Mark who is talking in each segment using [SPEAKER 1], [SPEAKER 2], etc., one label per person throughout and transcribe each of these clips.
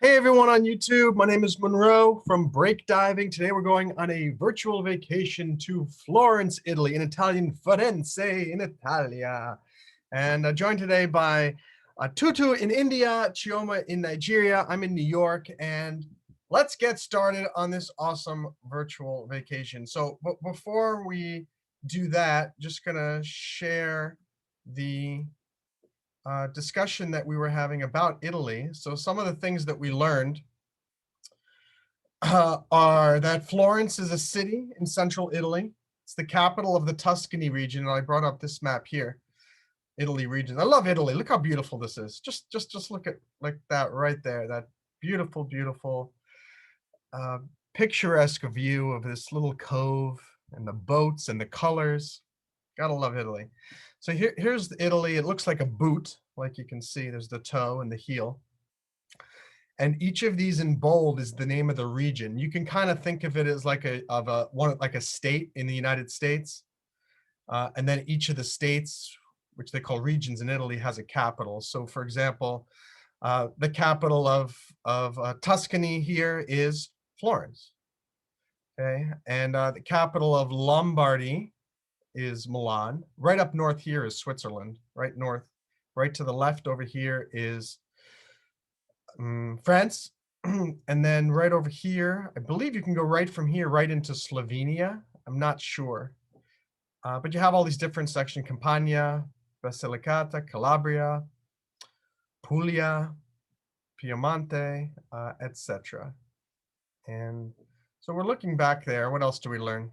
[SPEAKER 1] Hey everyone on YouTube, my name is Monroe from Break Diving. Today we're going on a virtual vacation to Florence, Italy, in Italian, Firenze in Italia. And joined today by Tutu in India, Chioma in Nigeria, I'm in New York, and let's get started on this awesome virtual vacation. So before we do that, just gonna share the discussion that we were having about Italy. So some of the things that we learned are that Florence is a city in central Italy. It's the capital of the Tuscany region, and I brought up this map here, Italy region. I love Italy. Look how beautiful this is. Just look at like that right there. That beautiful, beautiful, picturesque view of this little cove and the boats and the colors. Gotta love Italy. So here's Italy. It looks like a boot, like you can see. There's the toe and the heel. And each of these in bold is the name of the region. You can kind of think of it as like a state in the United States. And then each of the states, which they call regions in Italy, has a capital. So for example, the capital of Tuscany here is Florence. Okay, and the capital of Lombardy is Milan. Right up north here is Switzerland, right north. Right to the left over here is France. And then right over here, I believe you can go right from here right into Slovenia. I'm not sure. But you have all these different sections: Campania, Basilicata, Calabria, Puglia, Piemonte, etc. And so we're looking back there. What else do we learn?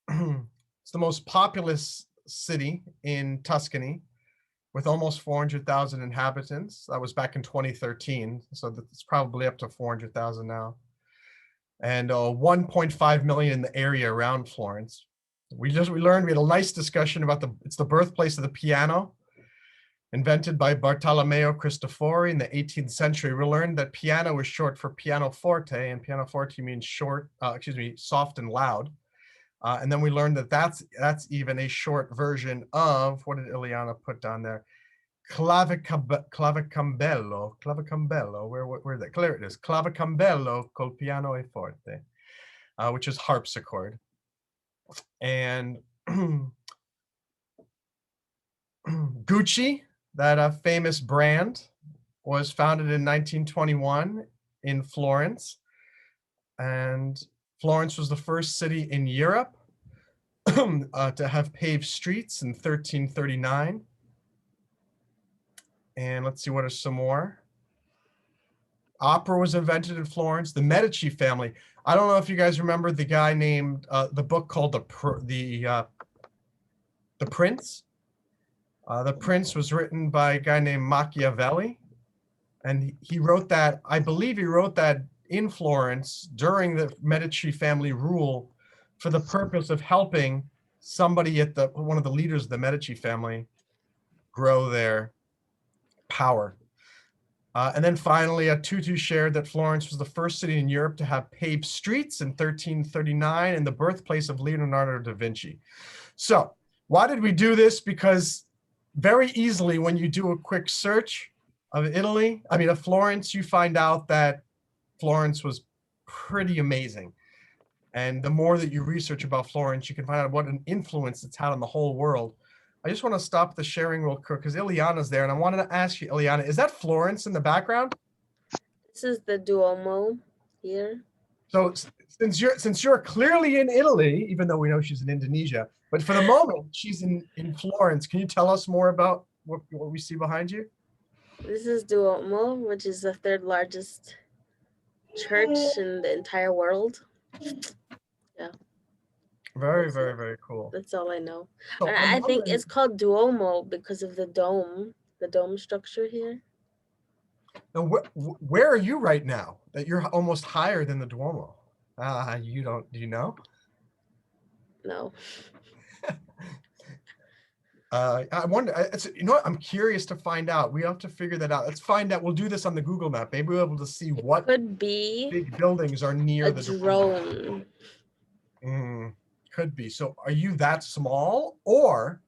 [SPEAKER 1] It's the most populous city in Tuscany with almost 400,000 inhabitants. That was back in 2013. So it's probably up to 400,000 now. And 1.5 million in the area around Florence. We learned, we had a nice discussion about it's the birthplace of the piano, invented by Bartolomeo Cristofori in the 18th century. We learned that piano is short for pianoforte, and pianoforte means soft and loud. And then we learned that that's even a short version of, what did Ileana put down there? Clavicambello, where is that? Clear it is. Clavicambello col piano e forte, which is harpsichord. And Gucci, that famous brand, was founded in 1921 in Florence. And Florence was the first city in Europe to have paved streets in 1339. And let's see, what are some more? Opera was invented in Florence. The Medici family. I don't know if you guys remember the guy named, the book called The Prince. The Prince was written by a guy named Machiavelli. And he wrote that, I believe he wrote that in Florence during the Medici family rule for the purpose of helping somebody at one of the leaders of the Medici family grow their power. And then finally, Tutu shared that Florence was the first city in Europe to have paved streets in 1339 and the birthplace of Leonardo da Vinci. So why did we do this? Because very easily, when you do a quick search of Florence, you find out that Florence was pretty amazing. And the more that you research about Florence, you can find out what an influence it's had on the whole world. I just want to stop the sharing real quick because Ileana's there, and I wanted to ask you, Ileana, is that Florence in the background?
[SPEAKER 2] This is the Duomo here.
[SPEAKER 1] So since you're clearly in Italy, even though we know she's in Indonesia, but for the moment she's in Florence, can you tell us more about what we see behind you?
[SPEAKER 2] This is Duomo, which is the third largest church in the entire world. Yeah.
[SPEAKER 1] Very, very, very cool.
[SPEAKER 2] That's all I know.
[SPEAKER 1] So
[SPEAKER 2] I think it's called Duomo because of the dome structure here.
[SPEAKER 1] Now, where are you right now that you're almost higher than the Duomo? Do you know?
[SPEAKER 2] No.
[SPEAKER 1] I wonder, you know what? I'm curious to find out. We have to figure that out. Let's find out. We'll do this on the Google map. Maybe we'll be able to see what
[SPEAKER 2] could be
[SPEAKER 1] big buildings are near the
[SPEAKER 2] drone.
[SPEAKER 1] Could be. So are you that small, or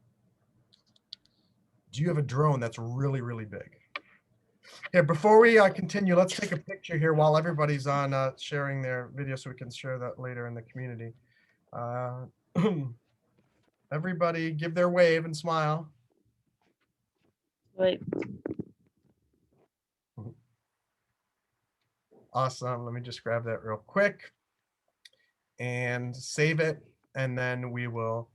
[SPEAKER 1] do you have a drone that's really, really big? Here, before we continue, let's take a picture here while everybody's on sharing their video so we can share that later in the community. Everybody give their wave and smile.
[SPEAKER 2] Wait.
[SPEAKER 1] Awesome. Let me just grab that real quick and save it. And then we will.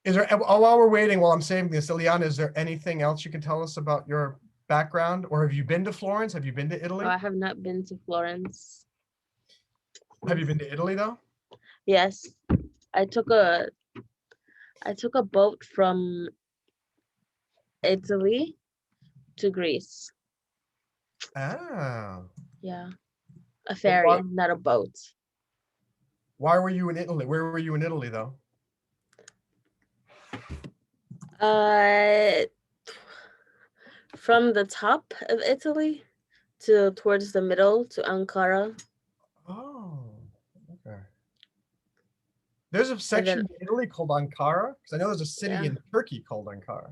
[SPEAKER 1] Is there, while we're waiting, while I'm saving this, Ileana, is there anything else you can tell us about your background? Or have you been to Florence? Have you been to Italy?
[SPEAKER 2] Oh, I have not been to Florence.
[SPEAKER 1] Have you been to Italy though?
[SPEAKER 2] Yes. I took a boat from Italy to Greece.
[SPEAKER 1] Ah.
[SPEAKER 2] Yeah. A ferry, not a boat.
[SPEAKER 1] Why were you in Italy? Where were you in Italy though?
[SPEAKER 2] From the top of Italy to towards the middle to Ankara.
[SPEAKER 1] Oh, okay. There's a section in Italy called Ankara, because I know there's a city in Turkey called Ankara.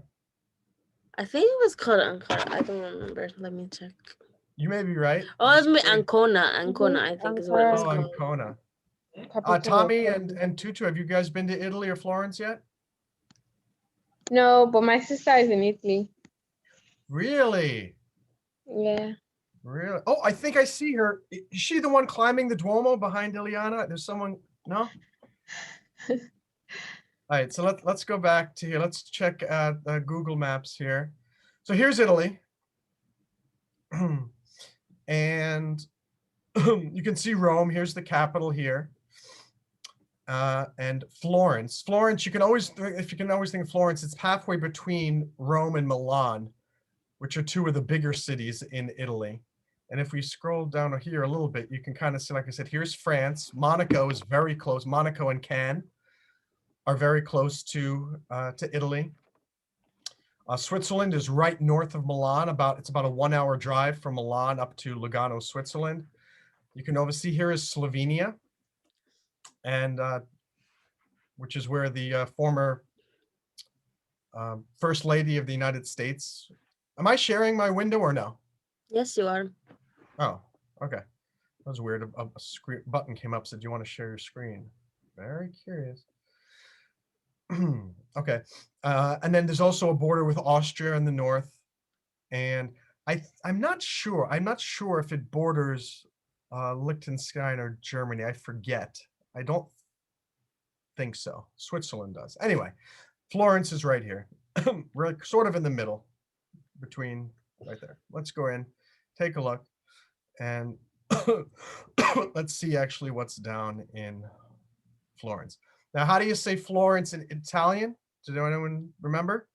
[SPEAKER 2] I think it was called Ankara. I don't remember. Let me check.
[SPEAKER 1] You may be right.
[SPEAKER 2] Oh, it was Ancona. Ancona, I think is what it was called.
[SPEAKER 1] Ancona. Tommy and Tutu, have you guys been to Italy or Florence yet?
[SPEAKER 3] No, but my sister is in Italy.
[SPEAKER 1] Really?
[SPEAKER 3] Yeah.
[SPEAKER 1] Really? Oh, I think I see her. Is she the one climbing the Duomo behind Ileana? There's someone, no? All right, so let's go back to here. Let's check Google Maps here. So here's Italy. And you can see Rome. Here's the capital here. And Florence. Florence, you can always think of Florence, it's halfway between Rome and Milan, which are two of the bigger cities in Italy. And if we scroll down here a little bit, you can kind of see, like I said, here's France. Monaco is very close. Monaco and Cannes are very close to Italy. Switzerland is right north of Milan. It's about a 1 hour drive from Milan up to Lugano, Switzerland. You can oversee here is Slovenia, and which is where the former First Lady of the United States. Am I sharing my window or no?
[SPEAKER 2] Yes, you are.
[SPEAKER 1] Oh, okay. That was weird. A screen button came up, said, "Do you want to share your screen?" Very curious. Okay. And then there's also a border with Austria in the north. And I'm not sure. I'm not sure if it borders Liechtenstein or Germany. I forget. I don't think so. Switzerland does. Anyway, Florence is right here. We're sort of in the middle between right there. Let's go in, take a look, and let's see actually what's down in Florence. Now, how do you say Florence in Italian? Does anyone remember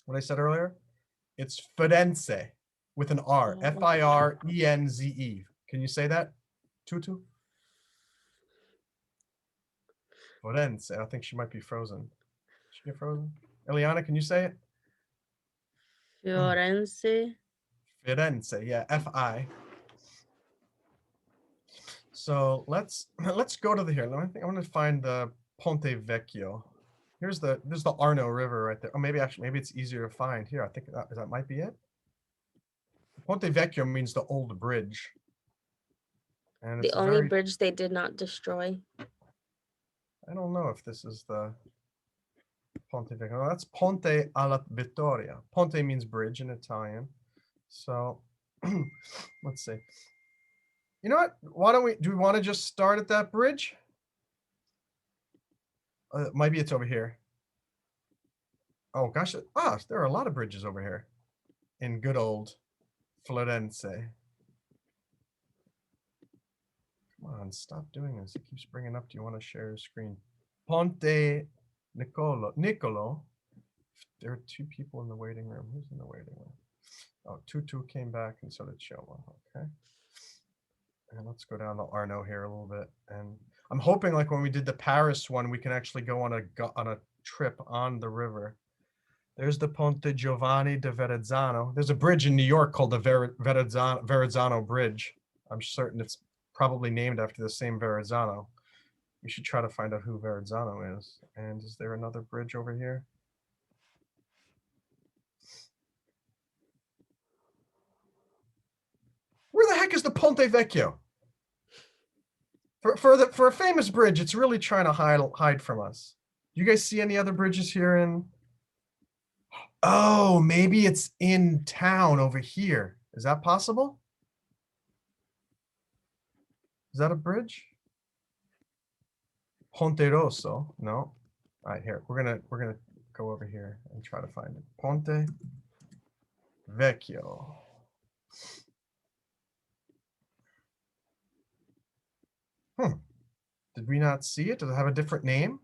[SPEAKER 1] what I said earlier? It's Firenze with an R, F-I-R-E-N-Z-E. Can you say that, Tutu? Firenze. I think she might be frozen. Did she get frozen? Eliana, can you say it?
[SPEAKER 2] Florence.
[SPEAKER 1] Firenze, yeah, F-I. So let's go to the here. I want to find the Ponte Vecchio. There's the Arno River right there. Oh, maybe it's easier to find here. I think that might be it. Ponte Vecchio means the old bridge. And
[SPEAKER 2] The
[SPEAKER 1] it's
[SPEAKER 2] only bridge they did not destroy.
[SPEAKER 1] I don't know if this is the Ponte Vecchio. No, that's Ponte alla Vittoria. Ponte means bridge in Italian. So let's see. You know what? Why don't do we want to just start at that bridge? Maybe it's over here. Oh gosh, there are a lot of bridges over here in good old Florence. Come on, stop doing this. It keeps bringing up, do you want to share your screen? Ponte Nicolo. There are two people in the waiting room. Who's in the waiting room? Oh, Tutu came back and so did Shoma. Okay. And let's go down to Arno here a little bit. And I'm hoping like when we did the Paris one, we can actually go on a trip on the river. There's the Ponte Giovanni de Verrazzano. There's a bridge in New York called the Verrazzano Bridge. I'm certain it's probably named after the same Verrazzano. We should try to find out who Verrazzano is. And is there another bridge over here? the Ponte Vecchio. For a famous bridge, it's really trying to hide from us. Do you guys see any other bridges here in? Oh, maybe it's in town over here. Is that possible? Is that a bridge? Ponte Rosso? No. All right, here. We're gonna go over here and try to find it. Ponte Vecchio. Did we not see it? Does it have a different name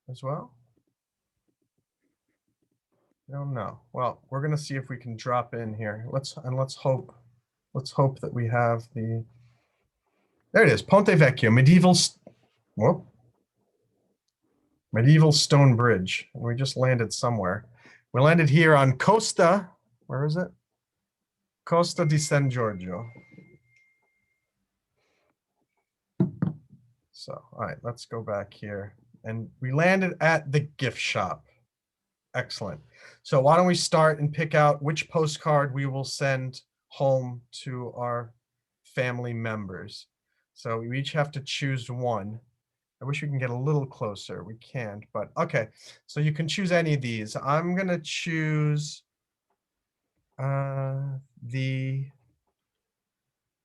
[SPEAKER 1] as well? I don't know. Well, we're gonna see if we can drop in here. Let's hope that we have the. There it is, Ponte Vecchio, medieval stone bridge. And we just landed somewhere. We landed here on Costa. Where is it? Costa di San Giorgio. So, all right, let's go back here. And we landed at the gift shop. Excellent. So why don't we start and pick out which postcard we will send home to our family members. So we each have to choose one. I wish we can get a little closer. We can't, but okay. So you can choose any of these. I'm gonna choose I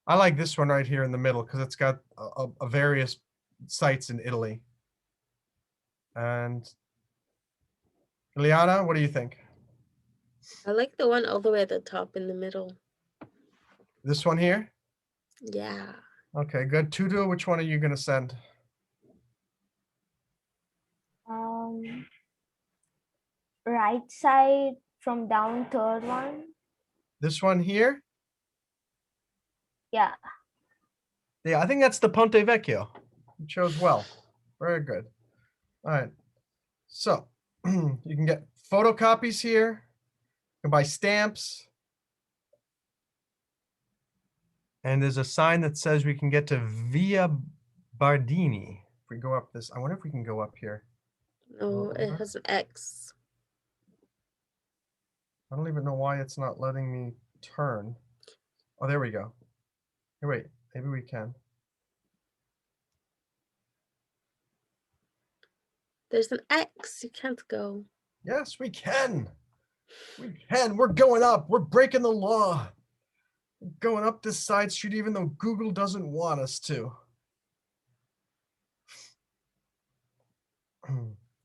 [SPEAKER 1] like this one right here in the middle because it's got a various sites in Italy. And Ileana, what do you think?
[SPEAKER 2] I like the one all the way at the top in the middle.
[SPEAKER 1] This one here?
[SPEAKER 2] Yeah.
[SPEAKER 1] Okay, good. Tutu, which one are you gonna send?
[SPEAKER 4] Right side from down, third one.
[SPEAKER 1] This one here?
[SPEAKER 4] Yeah.
[SPEAKER 1] Yeah, I think that's the Ponte Vecchio. You chose well. Very good. All right. So you can get photocopies here. You can buy stamps. And there's a sign that says we can get to Via Bardini. If we go up this, I wonder if we can go up here.
[SPEAKER 2] No, it has an X.
[SPEAKER 1] I don't even know why it's not letting me turn. Oh, there we go. Hey, wait, maybe we can.
[SPEAKER 2] There's an X. You can't go.
[SPEAKER 1] Yes, we can. We can. We're going up. We're breaking the law. We're going up this side street even though Google doesn't want us to.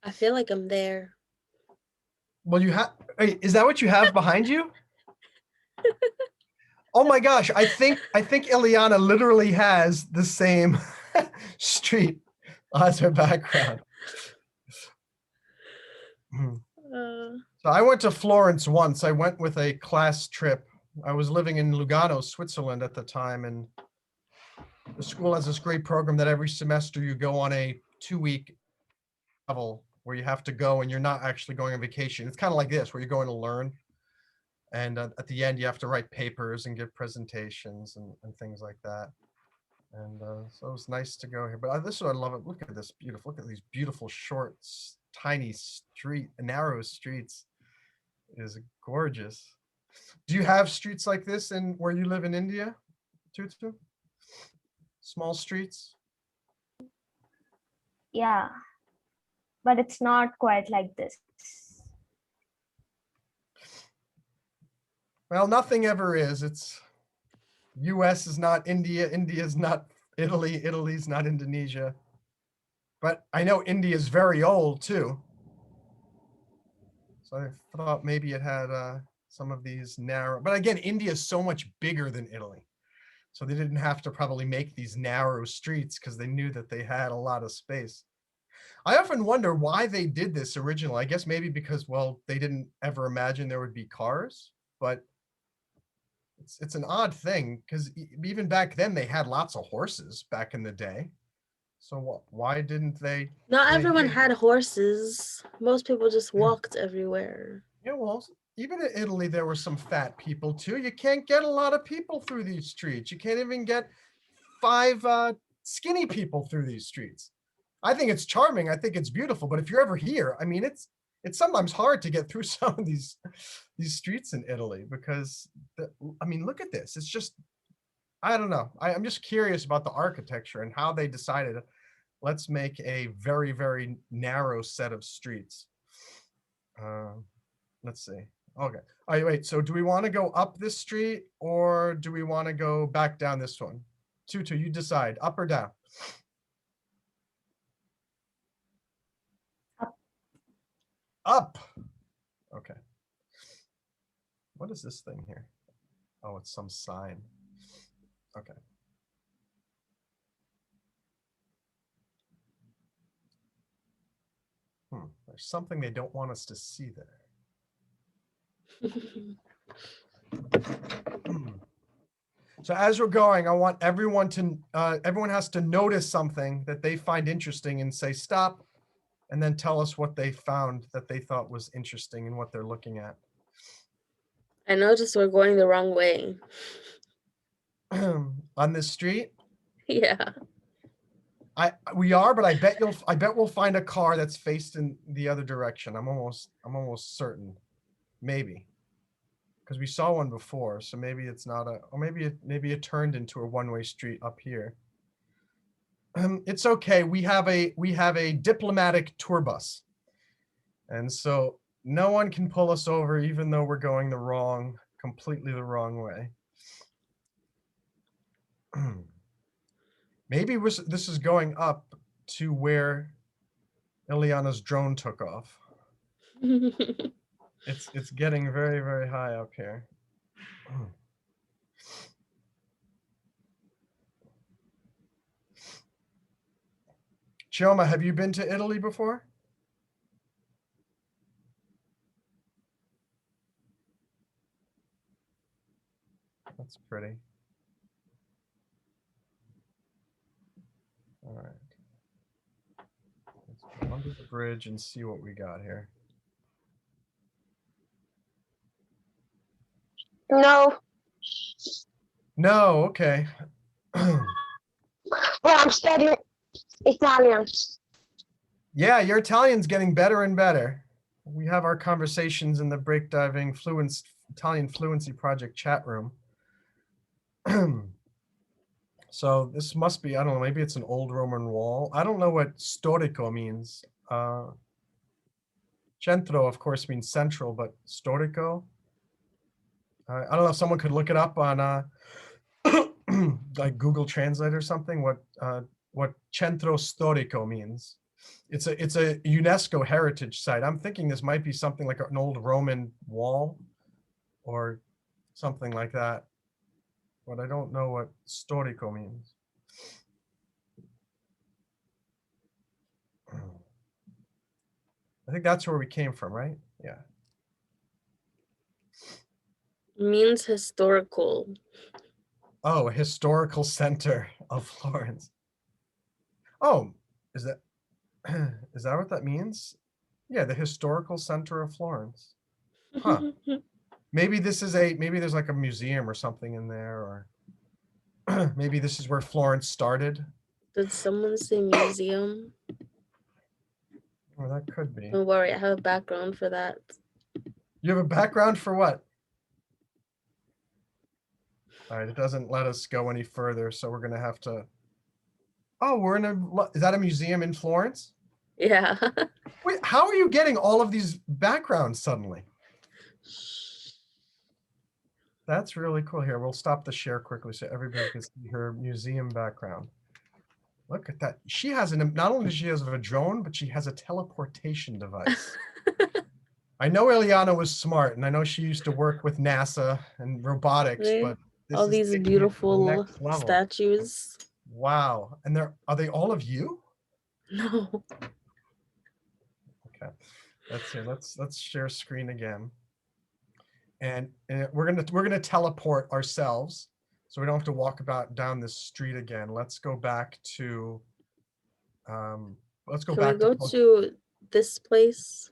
[SPEAKER 2] I feel like I'm there.
[SPEAKER 1] Well, you have. Hey, is that what you have behind you? Oh my gosh! I think Ileana literally has the same street as her background. So I went to Florence once. I went with a class trip. I was living in Lugano, Switzerland at the time, and the school has this great program that every semester you go on a 2-week travel where you have to go and you're not actually going on vacation. It's kind of like this, where you're going to learn. And at the end, you have to write papers and give presentations and things like that. And so it was nice to go here. But this is what I love it. Look at this beautiful, look at these beautiful short, tiny narrow streets. It is gorgeous. Do you have streets like this in where you live in India, Tutu? Small streets?
[SPEAKER 4] Yeah. But it's not quite like this.
[SPEAKER 1] Well, nothing ever is. It's US is not India. India is not Italy. Italy's not Indonesia. But I know India is very old too. So I thought maybe it had some of these narrow, but again, India is so much bigger than Italy. So they didn't have to probably make these narrow streets because they knew that they had a lot of space. I often wonder why they did this originally. I guess maybe because, well, they didn't ever imagine there would be cars, but it's an odd thing because even back then they had lots of horses back in the day. So why didn't they?
[SPEAKER 2] Not everyone had horses. Most people just walked everywhere.
[SPEAKER 1] Yeah, well, even in Italy, there were some fat people too. You can't get a lot of people through these streets. You can't even get 5 skinny people through these streets. I think it's charming. I think it's beautiful. But if you're ever here, I mean, it's sometimes hard to get through some of these streets in Italy because, I mean, look at this. It's just I don't know. I'm just curious about the architecture and how they decided, let's make a very, very narrow set of streets. Let's see. Okay. All right, wait. So do we want to go up this street or do we want to go back down this one? Tutu, you decide. Up or down?
[SPEAKER 4] Up.
[SPEAKER 1] Up. Okay. What is this thing here? Oh, it's some sign. Okay. There's something they don't want us to see there. So as we're going, I want everyone to, everyone has to notice something that they find interesting and say stop, and then tell us what they found that they thought was interesting and what they're looking at.
[SPEAKER 2] I noticed we're going the wrong way.
[SPEAKER 1] On this street,
[SPEAKER 2] Yeah.
[SPEAKER 1] we are, but I bet we'll find a car that's faced in the other direction. I'm almost certain, maybe. Because we saw one before, so maybe it's not a, or maybe it turned into a one-way street up here. It's okay. We have a diplomatic tour bus, and so no one can pull us over, even though we're going completely the wrong way. Maybe this is going up to where Ileana's drone took off. It's getting very, very high up here. Chioma, have you been to Italy before? That's pretty. All right. Let's go under the bridge and see what we got here.
[SPEAKER 3] No.
[SPEAKER 1] No, okay.
[SPEAKER 3] Well, I'm studying Italian.
[SPEAKER 1] Yeah, your Italian's getting better and better. We have our conversations in the Break Diving Italian Fluency Project chat room. So this must be, I don't know, maybe it's an old Roman wall. I don't know what storico means. Centro, of course, means central, but storico? I don't know if someone could look it up on like Google Translate or something, what centro storico means. It's a UNESCO heritage site. I'm thinking this might be something like an old Roman wall or something like that, but I don't know what storico means. I think that's where we came from, right? Yeah.
[SPEAKER 2] Means historical.
[SPEAKER 1] Oh, a historical center of Florence. Oh, is that what that means? Yeah, the historical center of Florence. Huh. Maybe there's like a museum or something in there, or maybe this is where Florence started.
[SPEAKER 2] Did someone say museum?
[SPEAKER 1] Well, that could be.
[SPEAKER 2] Don't worry, I have a background for that.
[SPEAKER 1] You have a background for what? All right, it doesn't let us go any further, so we're gonna have to. Oh, is that a museum in Florence?
[SPEAKER 2] Yeah.
[SPEAKER 1] Wait, how are you getting all of these backgrounds suddenly? That's really cool. Here, we'll stop the share quickly so everybody can see her museum background. Look at that. She has not only does she have a drone, but she has a teleportation device. I know Ileana was smart, and I know she used to work with NASA and robotics,
[SPEAKER 2] Right.
[SPEAKER 1] but this
[SPEAKER 2] All
[SPEAKER 1] is
[SPEAKER 2] these
[SPEAKER 1] taking it to the
[SPEAKER 2] beautiful
[SPEAKER 1] next level.
[SPEAKER 2] statues.
[SPEAKER 1] Wow. And are they all of you?
[SPEAKER 2] No.
[SPEAKER 1] Okay. Let's see. Let's share screen again. And we're gonna teleport ourselves, so we don't have to walk down this street again. Let's go back to
[SPEAKER 2] Can we go to this place?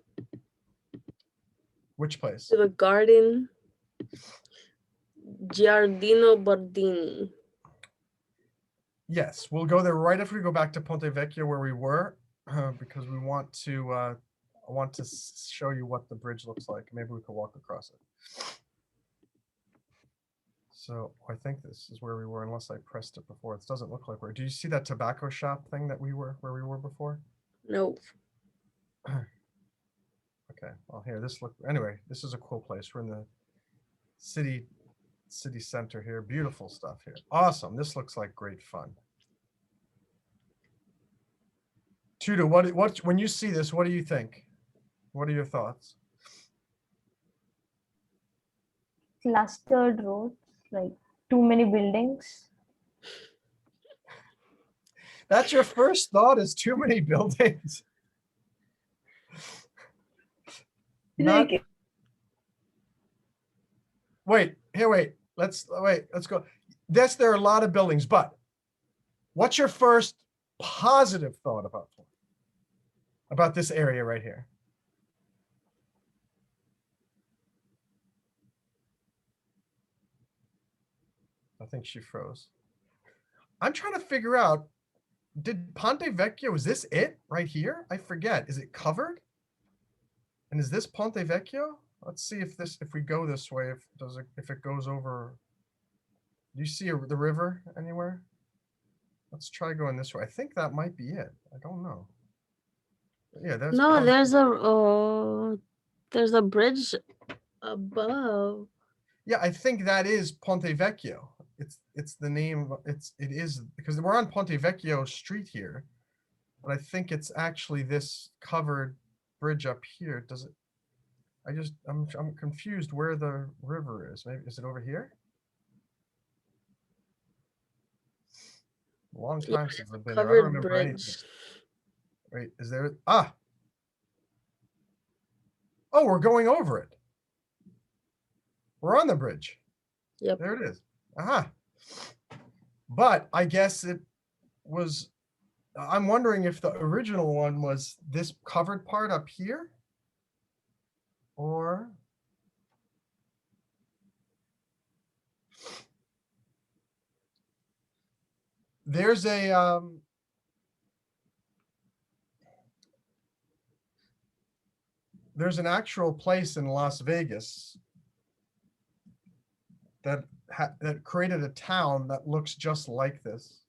[SPEAKER 1] Which place?
[SPEAKER 2] To the garden. Giardino Bordini.
[SPEAKER 1] Yes, we'll go there right after we go back to Ponte Vecchio where we were, because we want to. I want to show you what the bridge looks like. Maybe we could walk across it. So I think this is where we were, unless I pressed it before. It doesn't look like we're. Do you see that tobacco shop thing that we were where we were before?
[SPEAKER 2] Nope.
[SPEAKER 1] Okay. Well, here, this look. Anyway, this is a cool place. We're in the city center here. Beautiful stuff here. Awesome. This looks like great fun. Tuda, what when you see this, what do you think? What are your thoughts?
[SPEAKER 4] Clustered roads, like too many buildings.
[SPEAKER 1] That's your first thought, is too many buildings. Not,
[SPEAKER 4] Like
[SPEAKER 1] wait, let's go. Yes, there are a lot of buildings, but what's your first positive thought about this area right here? I think she froze. I'm trying to figure out, did Ponte Vecchio, is this it right here? I forget. Is it covered? And is this Ponte Vecchio? Let's see if we go this way, if it goes over. Do you see the river anywhere? Let's try going this way. I think that might be it. I don't know. Yeah, that's
[SPEAKER 2] No, there's a bridge above.
[SPEAKER 1] Yeah, I think that is Ponte Vecchio. It's the name. It is, because we're on Ponte Vecchio Street here, but I think it's actually this covered bridge up here. Does it? I'm confused where the river is. Maybe is it over here? A long
[SPEAKER 2] Yeah,
[SPEAKER 1] time since I've been there. I don't
[SPEAKER 2] Covered
[SPEAKER 1] remember anything.
[SPEAKER 2] bridge.
[SPEAKER 1] Wait, is there? Ah. Oh, we're going over it. We're on the bridge.
[SPEAKER 2] Yep.
[SPEAKER 1] There it is. Aha. But I guess it was, I'm wondering if the original one was this covered part up here, or there's an actual place in Las Vegas that created a town that looks just like this.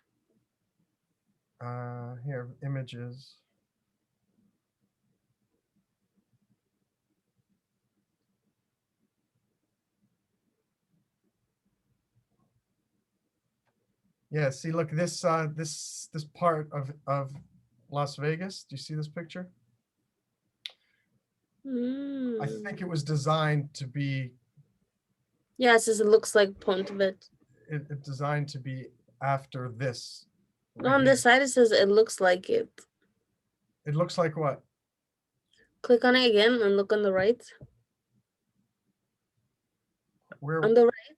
[SPEAKER 1] Here, images. Yeah, see, look, this part of Las Vegas. Do you see this picture? I think it was designed to be.
[SPEAKER 2] Yeah, it says it looks like Ponte Vecchio.
[SPEAKER 1] It designed to be after this.
[SPEAKER 2] No, on this side it says it looks like it.
[SPEAKER 1] It looks like what?
[SPEAKER 2] Click on it again and look on the right.
[SPEAKER 1] Where?
[SPEAKER 2] On the right.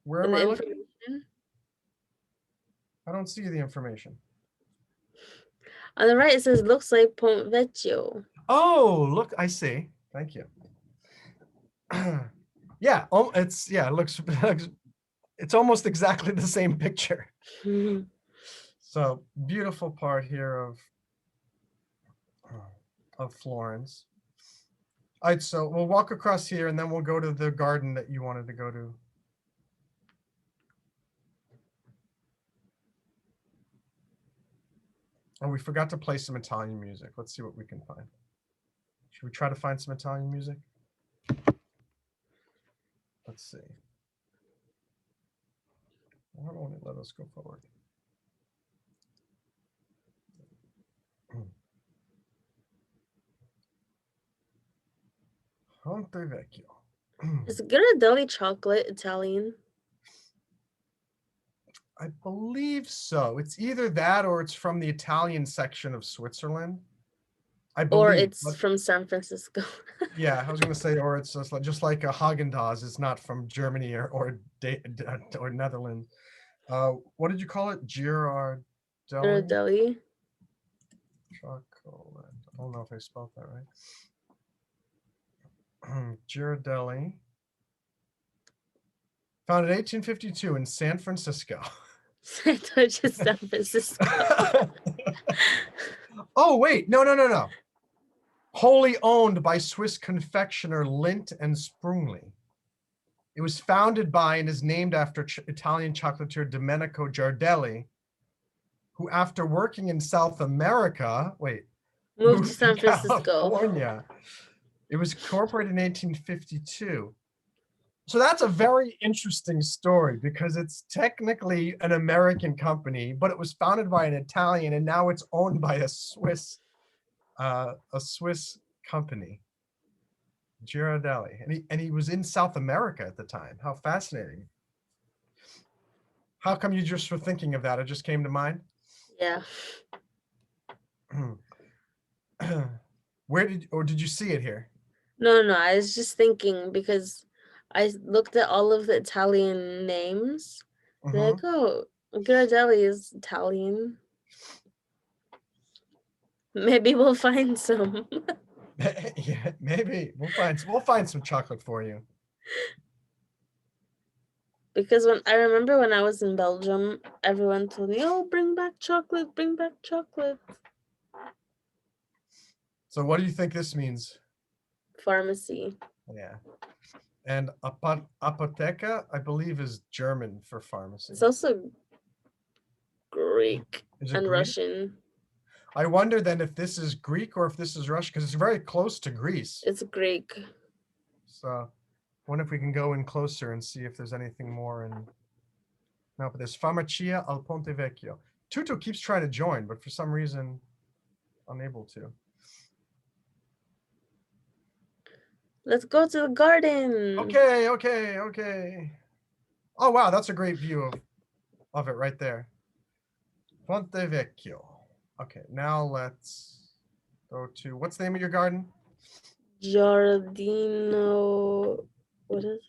[SPEAKER 1] Where
[SPEAKER 2] in
[SPEAKER 1] am
[SPEAKER 2] the
[SPEAKER 1] I looking?
[SPEAKER 2] information.
[SPEAKER 1] I don't see the information.
[SPEAKER 2] On the right it says looks like Ponte Vecchio.
[SPEAKER 1] Oh, look, I see. Thank you. Yeah, it looks it's almost exactly the same picture. So beautiful part here of Florence. All right, so we'll walk across here and then we'll go to the garden that you wanted to go to. Oh, we forgot to play some Italian music. Let's see what we can find. Should we try to find some Italian music? Let's see. Why don't it let us go forward? Ponte Vecchio.
[SPEAKER 2] Is Ghirardelli chocolate Italian?
[SPEAKER 1] I believe so. It's either that or it's from the Italian section of Switzerland. I believe.
[SPEAKER 2] Or it's from San Francisco.
[SPEAKER 1] Yeah, I was going to say, or it's just like a Haagen-Dazs is not from Germany or Netherlands. What did you call it? Ghirardelli?
[SPEAKER 2] Ghirardelli.
[SPEAKER 1] Chocolate. I don't know if I spelled that right. Ghirardelli. Founded in 1852 in San Francisco.
[SPEAKER 2] I told you San Francisco.
[SPEAKER 1] Oh, wait. No. Wholly owned by Swiss confectioner Lindt and Sprungli. It was founded by and is named after Italian chocolatier Domenico Giardelli, who after working in South America,
[SPEAKER 2] Moved to San Francisco.
[SPEAKER 1] California. It was incorporated in 1852. So that's a very interesting story because it's technically an American company, but it was founded by an Italian and now it's owned by a Swiss company, Girardelli. And he was in South America at the time. How fascinating. How come you just were thinking of that? It just came to mind?
[SPEAKER 2] Yeah.
[SPEAKER 1] Did you see it here?
[SPEAKER 2] No, I was just thinking because I looked at all of the Italian names. They're like, oh, Girardelli is Italian. Maybe we'll find some.
[SPEAKER 1] Yeah, maybe we'll find some chocolate for you.
[SPEAKER 2] Because I remember when I was in Belgium, everyone told me, "Oh, bring back chocolate, bring back chocolate."
[SPEAKER 1] So what do you think this means?
[SPEAKER 2] Pharmacy.
[SPEAKER 1] Yeah. And apotheca, I believe, is German for pharmacy.
[SPEAKER 2] It's also Greek
[SPEAKER 1] Is it
[SPEAKER 2] and
[SPEAKER 1] Greek?
[SPEAKER 2] Russian.
[SPEAKER 1] I wonder then if this is Greek or if this is Russian, because it's very close to Greece.
[SPEAKER 2] It's Greek.
[SPEAKER 1] So I wonder if we can go in closer and see if there's anything more in. No, but there's Farmacia al Ponte Vecchio. Tutu keeps trying to join, but for some reason, unable to.
[SPEAKER 2] Let's go to the garden.
[SPEAKER 1] Okay. Oh, wow, that's a great view of it right there. Ponte Vecchio. Okay, now let's go to, what's the name of your garden?
[SPEAKER 2] Giardino. What is it?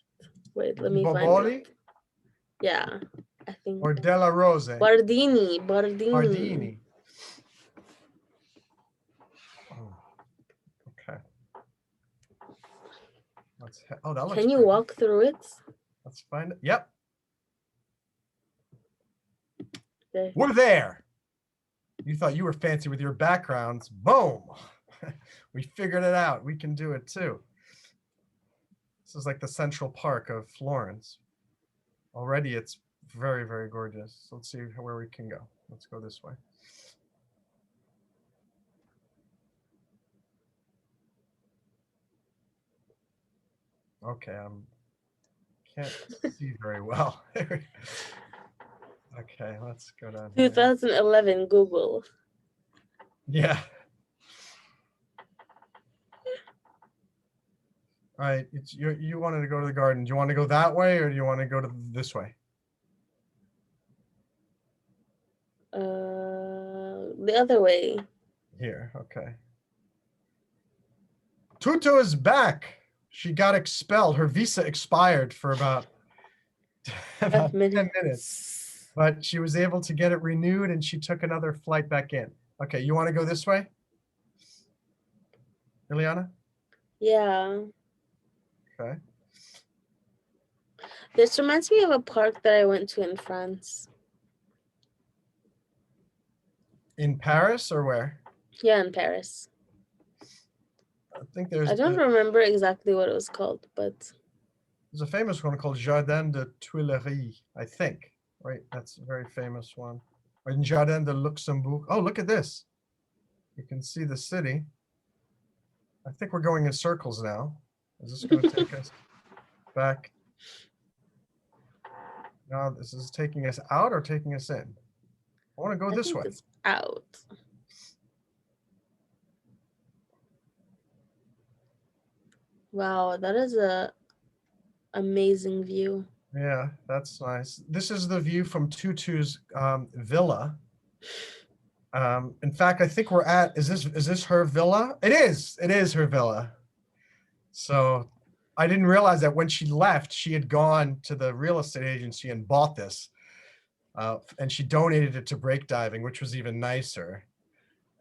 [SPEAKER 2] Wait, let me find
[SPEAKER 1] Boboli
[SPEAKER 2] it. Yeah, I think.
[SPEAKER 1] or Della Rose?
[SPEAKER 2] Bardini.
[SPEAKER 1] Bardini. Oh, okay. That looks
[SPEAKER 2] Can you
[SPEAKER 1] pretty.
[SPEAKER 2] walk through it?
[SPEAKER 1] Let's find it. Yep.
[SPEAKER 2] There.
[SPEAKER 1] We're there. You thought you were fancy with your backgrounds. Boom. We figured it out. We can do it too. This is like the Central Park of Florence. Already it's very, very gorgeous. Let's see where we can go. Let's go this way. Okay, can't see very well. Okay, let's go down here.
[SPEAKER 2] 2011 Google.
[SPEAKER 1] Yeah. All right, you wanted to go to the garden. Do you want to go that way or do you want to go to this way?
[SPEAKER 2] The other way.
[SPEAKER 1] Here, okay. Tutu is back. She got expelled. Her visa expired for about 10 minutes. But she was able to get it renewed and she took another flight back in. Okay, you want to go this way? Ileana?
[SPEAKER 2] Yeah.
[SPEAKER 1] Okay.
[SPEAKER 2] This reminds me of a park that I went to in France.
[SPEAKER 1] In Paris or where?
[SPEAKER 2] Yeah, in Paris.
[SPEAKER 1] I think there's
[SPEAKER 2] I don't remember exactly what it was called, but
[SPEAKER 1] there's a famous one called Jardin de Tuileries, I think. Right, that's a very famous one. Or in Jardin de Luxembourg. Oh, look at this. You can see the city. I think we're going in circles now. Is this going to take us back? No, this is taking us out or taking us in? I want to go this way.
[SPEAKER 2] It's out. Wow, that is a amazing view.
[SPEAKER 1] Yeah, that's nice. This is the view from Tutu's villa. In fact, I think we're at, is this her villa? It is her villa. So I didn't realize that when she left, she had gone to the real estate agency and bought this. And she donated it to breakdiving, which was even nicer.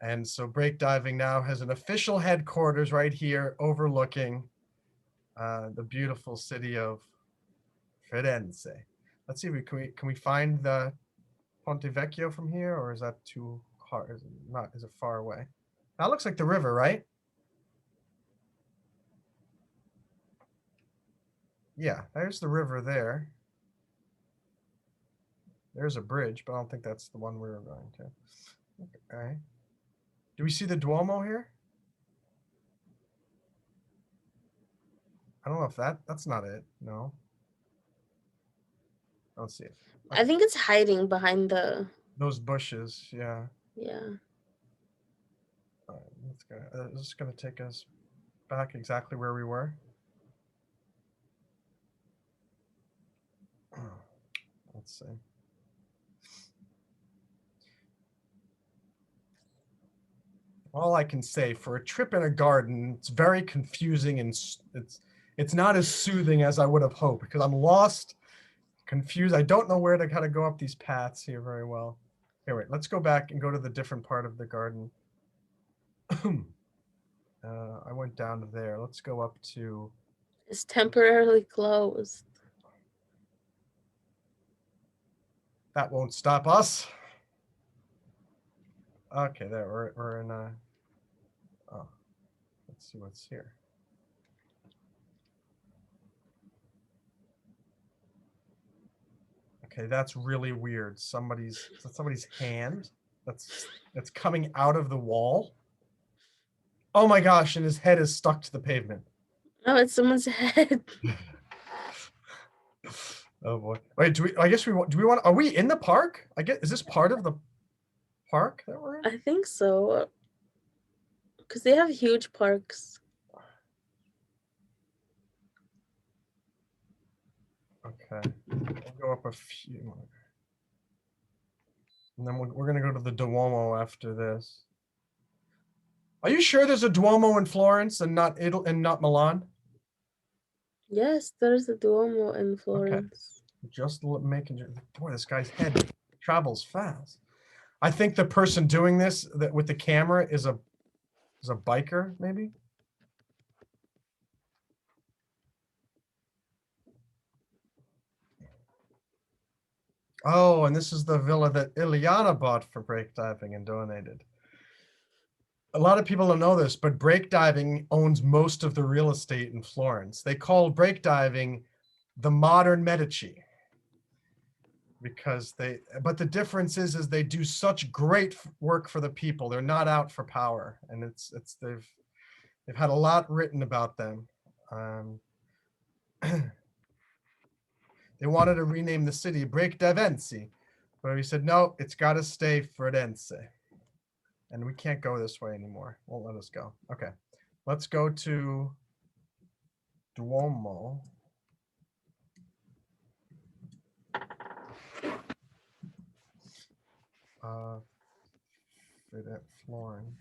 [SPEAKER 1] And so breakdiving now has an official headquarters right here overlooking the beautiful city of Firenze. Let's see if can we find the Ponte Vecchio from here, or is that too hard? Is it far away? That looks like the river, right? Yeah, there's the river there. There's a bridge, but I don't think that's the one we were going to. Okay. Do we see the Duomo here? I don't know if that's not it. No. I don't see it.
[SPEAKER 2] I think it's hiding behind the.
[SPEAKER 1] Those bushes, yeah.
[SPEAKER 2] Yeah.
[SPEAKER 1] All right, let's go. This is going to take us back exactly where we were. Let's see. All I can say, for a trip in a garden, it's very confusing and it's not as soothing as I would have hoped because I'm lost, confused. I don't know where to kind of go up these paths here very well. Here, wait, let's go back and go to the different part of the garden. I went down to there. Let's go up to.
[SPEAKER 2] It's temporarily closed.
[SPEAKER 1] That won't stop us. Okay, there we're in. Oh, let's see what's here. Okay, that's really weird. Somebody's hand that's coming out of the wall. Oh my gosh, and his head is stuck to the pavement.
[SPEAKER 2] Oh, it's someone's head.
[SPEAKER 1] Oh boy. Wait, do we want, are we in the park? Is this part of the park that we're in?
[SPEAKER 2] I think so. Because they have huge parks.
[SPEAKER 1] Okay. We'll go up a few more. And then we're going to go to the Duomo after this. Are you sure there's a Duomo in Florence and not Italy and not Milan?
[SPEAKER 2] Yes, there's a Duomo in Florence.
[SPEAKER 1] Just making sure. Boy, this guy's head travels fast. I think the person doing this with the camera is a biker, maybe. Oh, and this is the villa that Ileana bought for breakdiving and donated. A lot of people don't know this, but breakdiving owns most of the real estate in Florence. They call breakdiving the modern Medici because but the difference is they do such great work for the people. They're not out for power, and they've had a lot written about them. They wanted to rename the city Breakdavensi, but we said, no, it's got to stay Firenze. And we can't go this way anymore. Won't let us go. Okay, let's go to Duomo. Florence.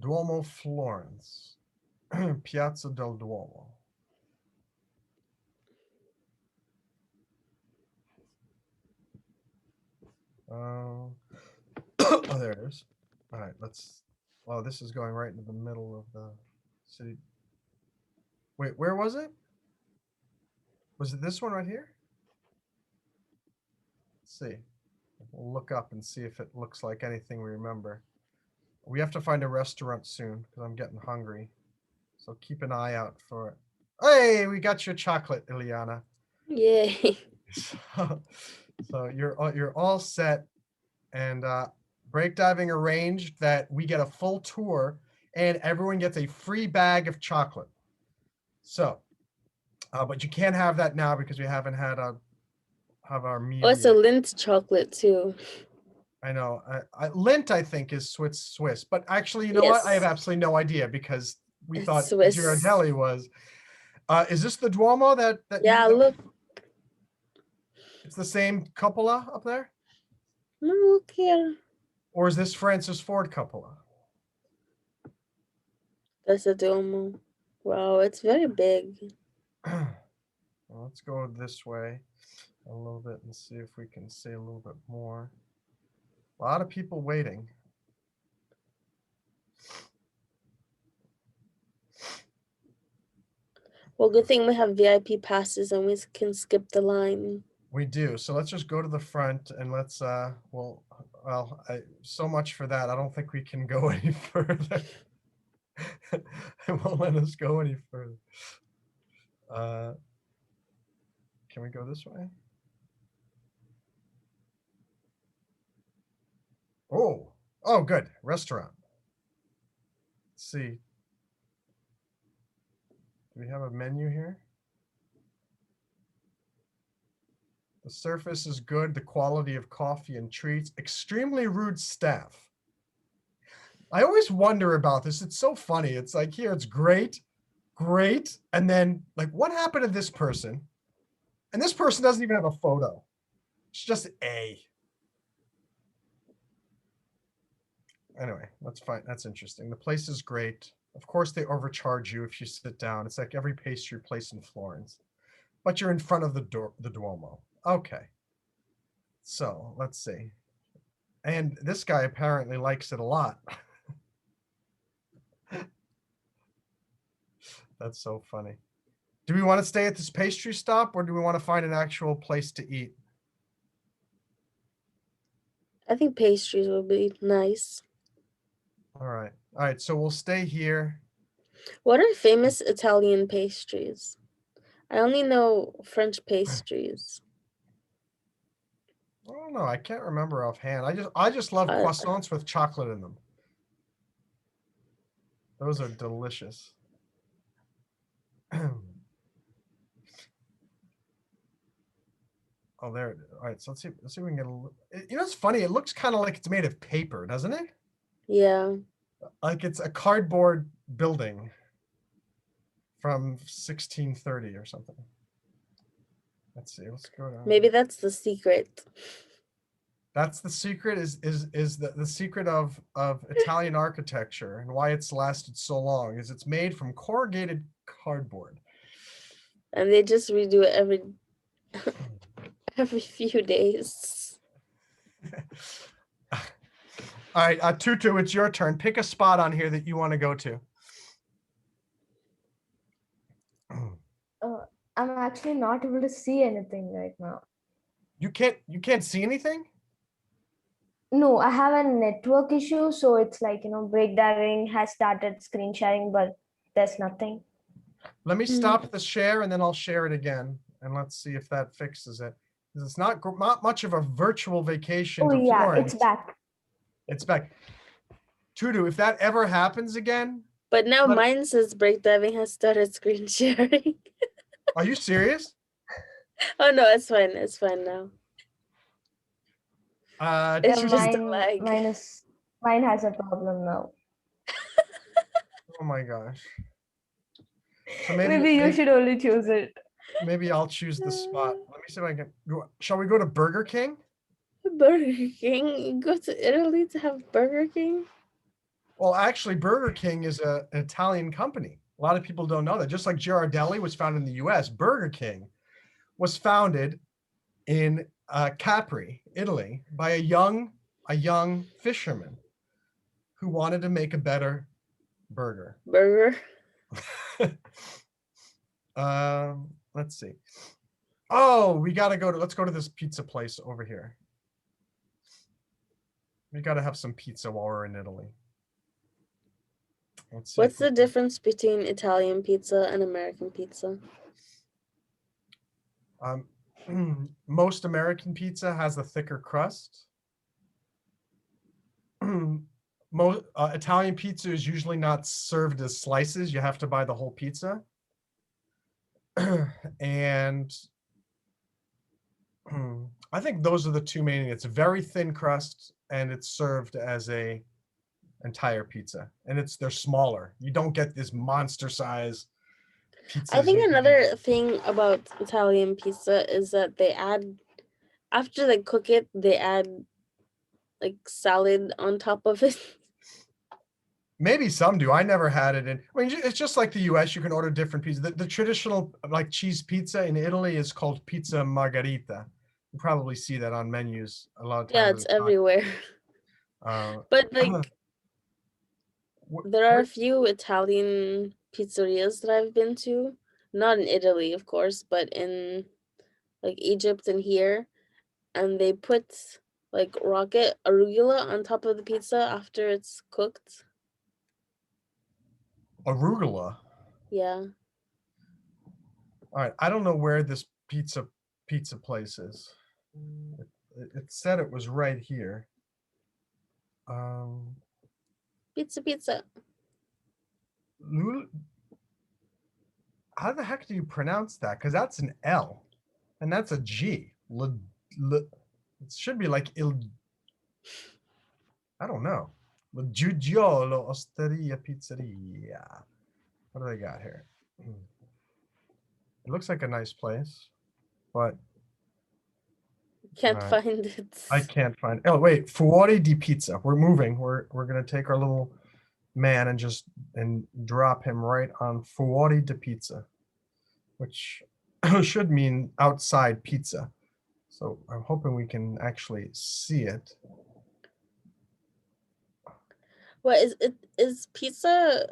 [SPEAKER 1] Duomo, Florence. Piazza del Duomo. Oh, there it is. All right, oh, this is going right into the middle of the city. Wait, where was it? Was it this one right here? Let's see. We'll look up and see if it looks like anything we remember. We have to find a restaurant soon because I'm getting hungry. So keep an eye out for it. Hey, we got your chocolate, Ileana.
[SPEAKER 2] Yay.
[SPEAKER 1] So you're all set, and breakdiving arranged that we get a full tour and everyone gets a free bag of chocolate. So, but you can't have that now because we haven't had have our meal.
[SPEAKER 2] Oh, it's
[SPEAKER 1] yet.
[SPEAKER 2] a Lindt chocolate too.
[SPEAKER 1] I know. Lindt, I think, is Swiss, but actually, you know what? I have absolutely no idea because we
[SPEAKER 2] It's
[SPEAKER 1] thought
[SPEAKER 2] Swiss.
[SPEAKER 1] Girardelli was. Is this the Duomo that?
[SPEAKER 2] Yeah, look.
[SPEAKER 1] It's the same cupola up there?
[SPEAKER 2] No, look here.
[SPEAKER 1] Or is this Francis Ford cupola?
[SPEAKER 2] That's a Duomo. Wow, it's very big.
[SPEAKER 1] Well, let's go this way a little bit and see if we can see a little bit more. A lot of people waiting.
[SPEAKER 2] Well, good thing we have VIP passes and we can skip the line.
[SPEAKER 1] We do. So let's just go to the front and let's Well, so much for that. I don't think we can go any further. It won't let us go any further. Can we go this way? Oh, good. Restaurant. Let's see. Do we have a menu here? The surface is good. The quality of coffee and treats. Extremely rude staff. I always wonder about this. It's so funny. It's like here, it's great, great. And then like, what happened to this person? And this person doesn't even have a photo. It's just A. Anyway, that's fine. That's interesting. The place is great. Of course, they overcharge you if you sit down. It's like every pastry place in Florence. But you're in front of the Duomo. Okay. So let's see. And this guy apparently likes it a lot. That's so funny. Do we want to stay at this pastry stop or do we want to find an actual place to eat?
[SPEAKER 2] I think pastries will be nice.
[SPEAKER 1] All right. All right. So we'll stay here.
[SPEAKER 2] What are famous Italian pastries? I only know French pastries.
[SPEAKER 1] I don't know. I can't remember offhand. I just love croissants with chocolate in them. Those are delicious. Oh, there it is. All right, so let's see if we can get a little. You know, it's funny. It looks kind of like it's made of paper, doesn't it?
[SPEAKER 2] Yeah.
[SPEAKER 1] Like it's a cardboard building from 1630 or something. Let's see. Let's go down.
[SPEAKER 2] Maybe that's the secret.
[SPEAKER 1] That's the secret. Is the secret of Italian architecture and why it's lasted so long? Is it's made from corrugated cardboard.
[SPEAKER 2] And they just redo it every few days.
[SPEAKER 1] All right, Tutu, it's your turn. Pick a spot on here that you want to go to.
[SPEAKER 4] I'm actually not able to see anything right now.
[SPEAKER 1] You can't see anything?
[SPEAKER 4] No, I have a network issue, so it's like, breakdiving has started screen sharing, but there's nothing.
[SPEAKER 1] Let me stop the share and then I'll share it again. And let's see if that fixes it. Because it's not much of a virtual vacation to
[SPEAKER 4] yeah,
[SPEAKER 1] Florence.
[SPEAKER 4] it's back.
[SPEAKER 1] It's back. Tutu, if that ever happens again.
[SPEAKER 2] But now mine says breakdiving has started screen sharing.
[SPEAKER 1] Are you serious?
[SPEAKER 2] Oh no, it's fine. It's fine now. It's
[SPEAKER 1] Tutu,
[SPEAKER 2] just a lag.
[SPEAKER 4] Mine has a problem now.
[SPEAKER 1] oh my gosh. So
[SPEAKER 4] Maybe you should only choose it.
[SPEAKER 1] Maybe I'll choose the spot. Let me see if I can go. Shall we go to Burger King?
[SPEAKER 2] Burger King? You go to Italy to have Burger King?
[SPEAKER 1] Well, actually, Burger King is an Italian company. A lot of people don't know that. Just like Ghirardelli was founded in the US, Burger King was founded in Capri, Italy, by a young fisherman who wanted to make a better burger. Let's see. Oh, we gotta let's go to this pizza place over here. We gotta have some pizza while we're in Italy. Let's see.
[SPEAKER 2] What's the difference between Italian pizza and American pizza?
[SPEAKER 1] Most American pizza has a thicker crust. Most Italian pizza is usually not served as slices. You have to buy the whole pizza. And I think those are the two main. It's a very thin crust and it's served as a entire pizza, and they're smaller. You don't get this monster size pizza.
[SPEAKER 2] I think another thing about Italian pizza is that they add, after they cook it, they add like salad on top of it.
[SPEAKER 1] Maybe some do. I never had it. It's just like the US. You can order different pizzas. The traditional like cheese pizza in Italy is called pizza margherita. You probably see that on menus a lot of times.
[SPEAKER 2] Yeah, it's everywhere. But like, there are a few Italian pizzerias that I've been to, not in Italy, of course, but in like Egypt and here, and they put like rocket arugula on top of the pizza after it's cooked.
[SPEAKER 1] Arugula.
[SPEAKER 2] Yeah.
[SPEAKER 1] All right, I don't know where this pizza place is. It said it was right here.
[SPEAKER 2] Pizza.
[SPEAKER 1] How the heck do you pronounce that? Because that's an L, and that's a G. It should be like I don't know. Giugiolo Osteria Pizzeria. What do they got here? It looks like a nice place, but
[SPEAKER 2] Can't
[SPEAKER 1] Alright.
[SPEAKER 2] find it.
[SPEAKER 1] I can't find. Oh wait, Fuori di Pizza. We're moving. We're gonna take our little man and drop him right on Fuori di Pizza, which should mean outside pizza. So I'm hoping we can actually see it.
[SPEAKER 2] What is it? Is pizza?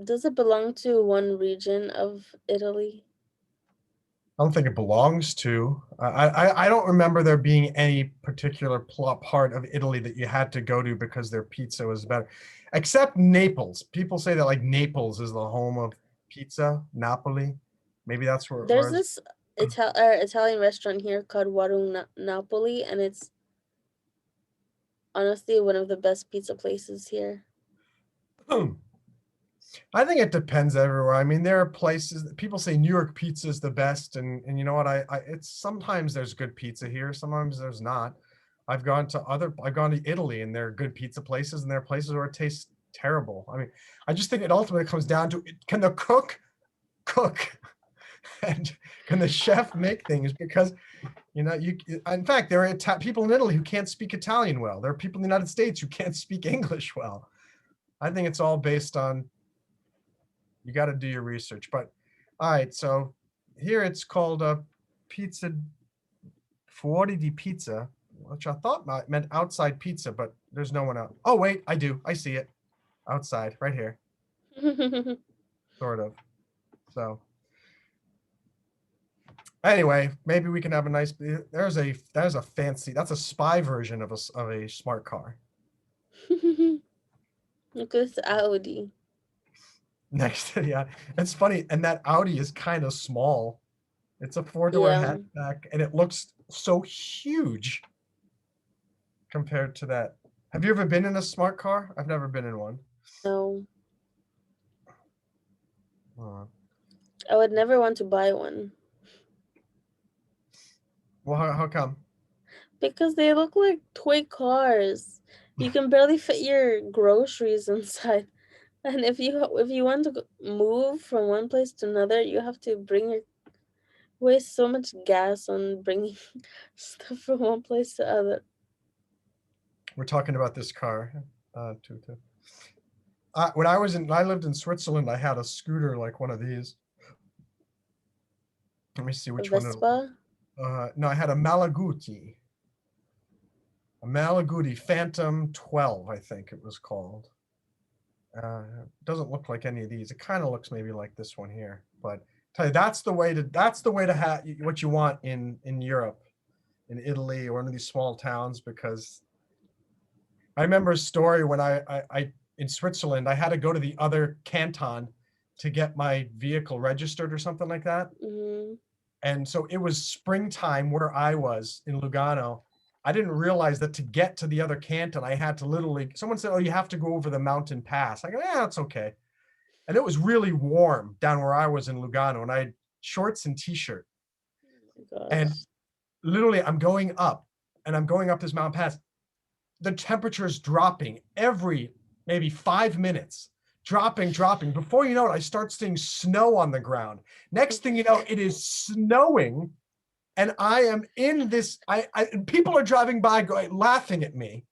[SPEAKER 2] Does it belong to one region of Italy?
[SPEAKER 1] I don't think it belongs to. I don't remember there being any particular part of Italy that you had to go to because their pizza was better, except Naples. People say that like Naples is the home of pizza, Napoli. Maybe that's where.
[SPEAKER 2] There's this Italian restaurant here called Waru Napoli, and it's honestly one of the best pizza places here.
[SPEAKER 1] I think it depends everywhere. I mean, there are places that people say New York pizza is the best, and you know what? It's sometimes there's good pizza here, sometimes there's not. I've gone to Italy, and there are good pizza places, and there are places where it tastes terrible. I mean, I just think it ultimately comes down to can the cook cook, and can the chef make things? Because in fact, there are people in Italy who can't speak Italian well. There are people in the United States who can't speak English well. I think it's all based on. You got to do your research. But all right, so here it's called a pizza Fuori di Pizza, which I thought meant outside pizza, but there's no one out. Oh wait, I do. I see it outside right here, sort of. So anyway, maybe we can have a nice. There's a fancy. That's a spy version of a smart car.
[SPEAKER 2] Look at this Audi.
[SPEAKER 1] Next, yeah, it's funny, and that Audi is kind of small. It's a four-door hatchback, and it looks so huge compared to that. Have you ever been in a smart car? I've never been in one.
[SPEAKER 2] No. I would never want to buy one.
[SPEAKER 1] Well, how come?
[SPEAKER 2] Because they look like toy cars. You can barely fit your groceries inside. And if you want to move from one place to another, you have to waste so much gas on bringing stuff from one place to other.
[SPEAKER 1] We're talking about this car. When I lived in Switzerland, I had a scooter like one of these. Let me see which one.
[SPEAKER 2] Vespa?
[SPEAKER 1] No, I had a Malaguti. A Malaguti Phantom 12, I think it was called. Doesn't look like any of these. It kind of looks maybe like this one here, but tell you that's the way to have what you want in Europe, in Italy, or one of these small towns. Because I remember a story when I in Switzerland, I had to go to the other canton to get my vehicle registered or something like that.
[SPEAKER 2] Mm-hmm.
[SPEAKER 1] And so it was springtime where I was in Lugano. I didn't realize that to get to the other canton, I had to literally, someone said, oh, you have to go over the mountain pass. I go, yeah, that's okay. And it was really warm down where I was in Lugano, and I had shorts and t-shirt.
[SPEAKER 2] Oh
[SPEAKER 1] and literally I'm going up this mountain pass. The temperature is dropping every maybe 5 minutes, dropping. Before you know it, I start seeing snow on the ground. Next thing you know, it is snowing. And I am in this, people are driving by going, laughing at me.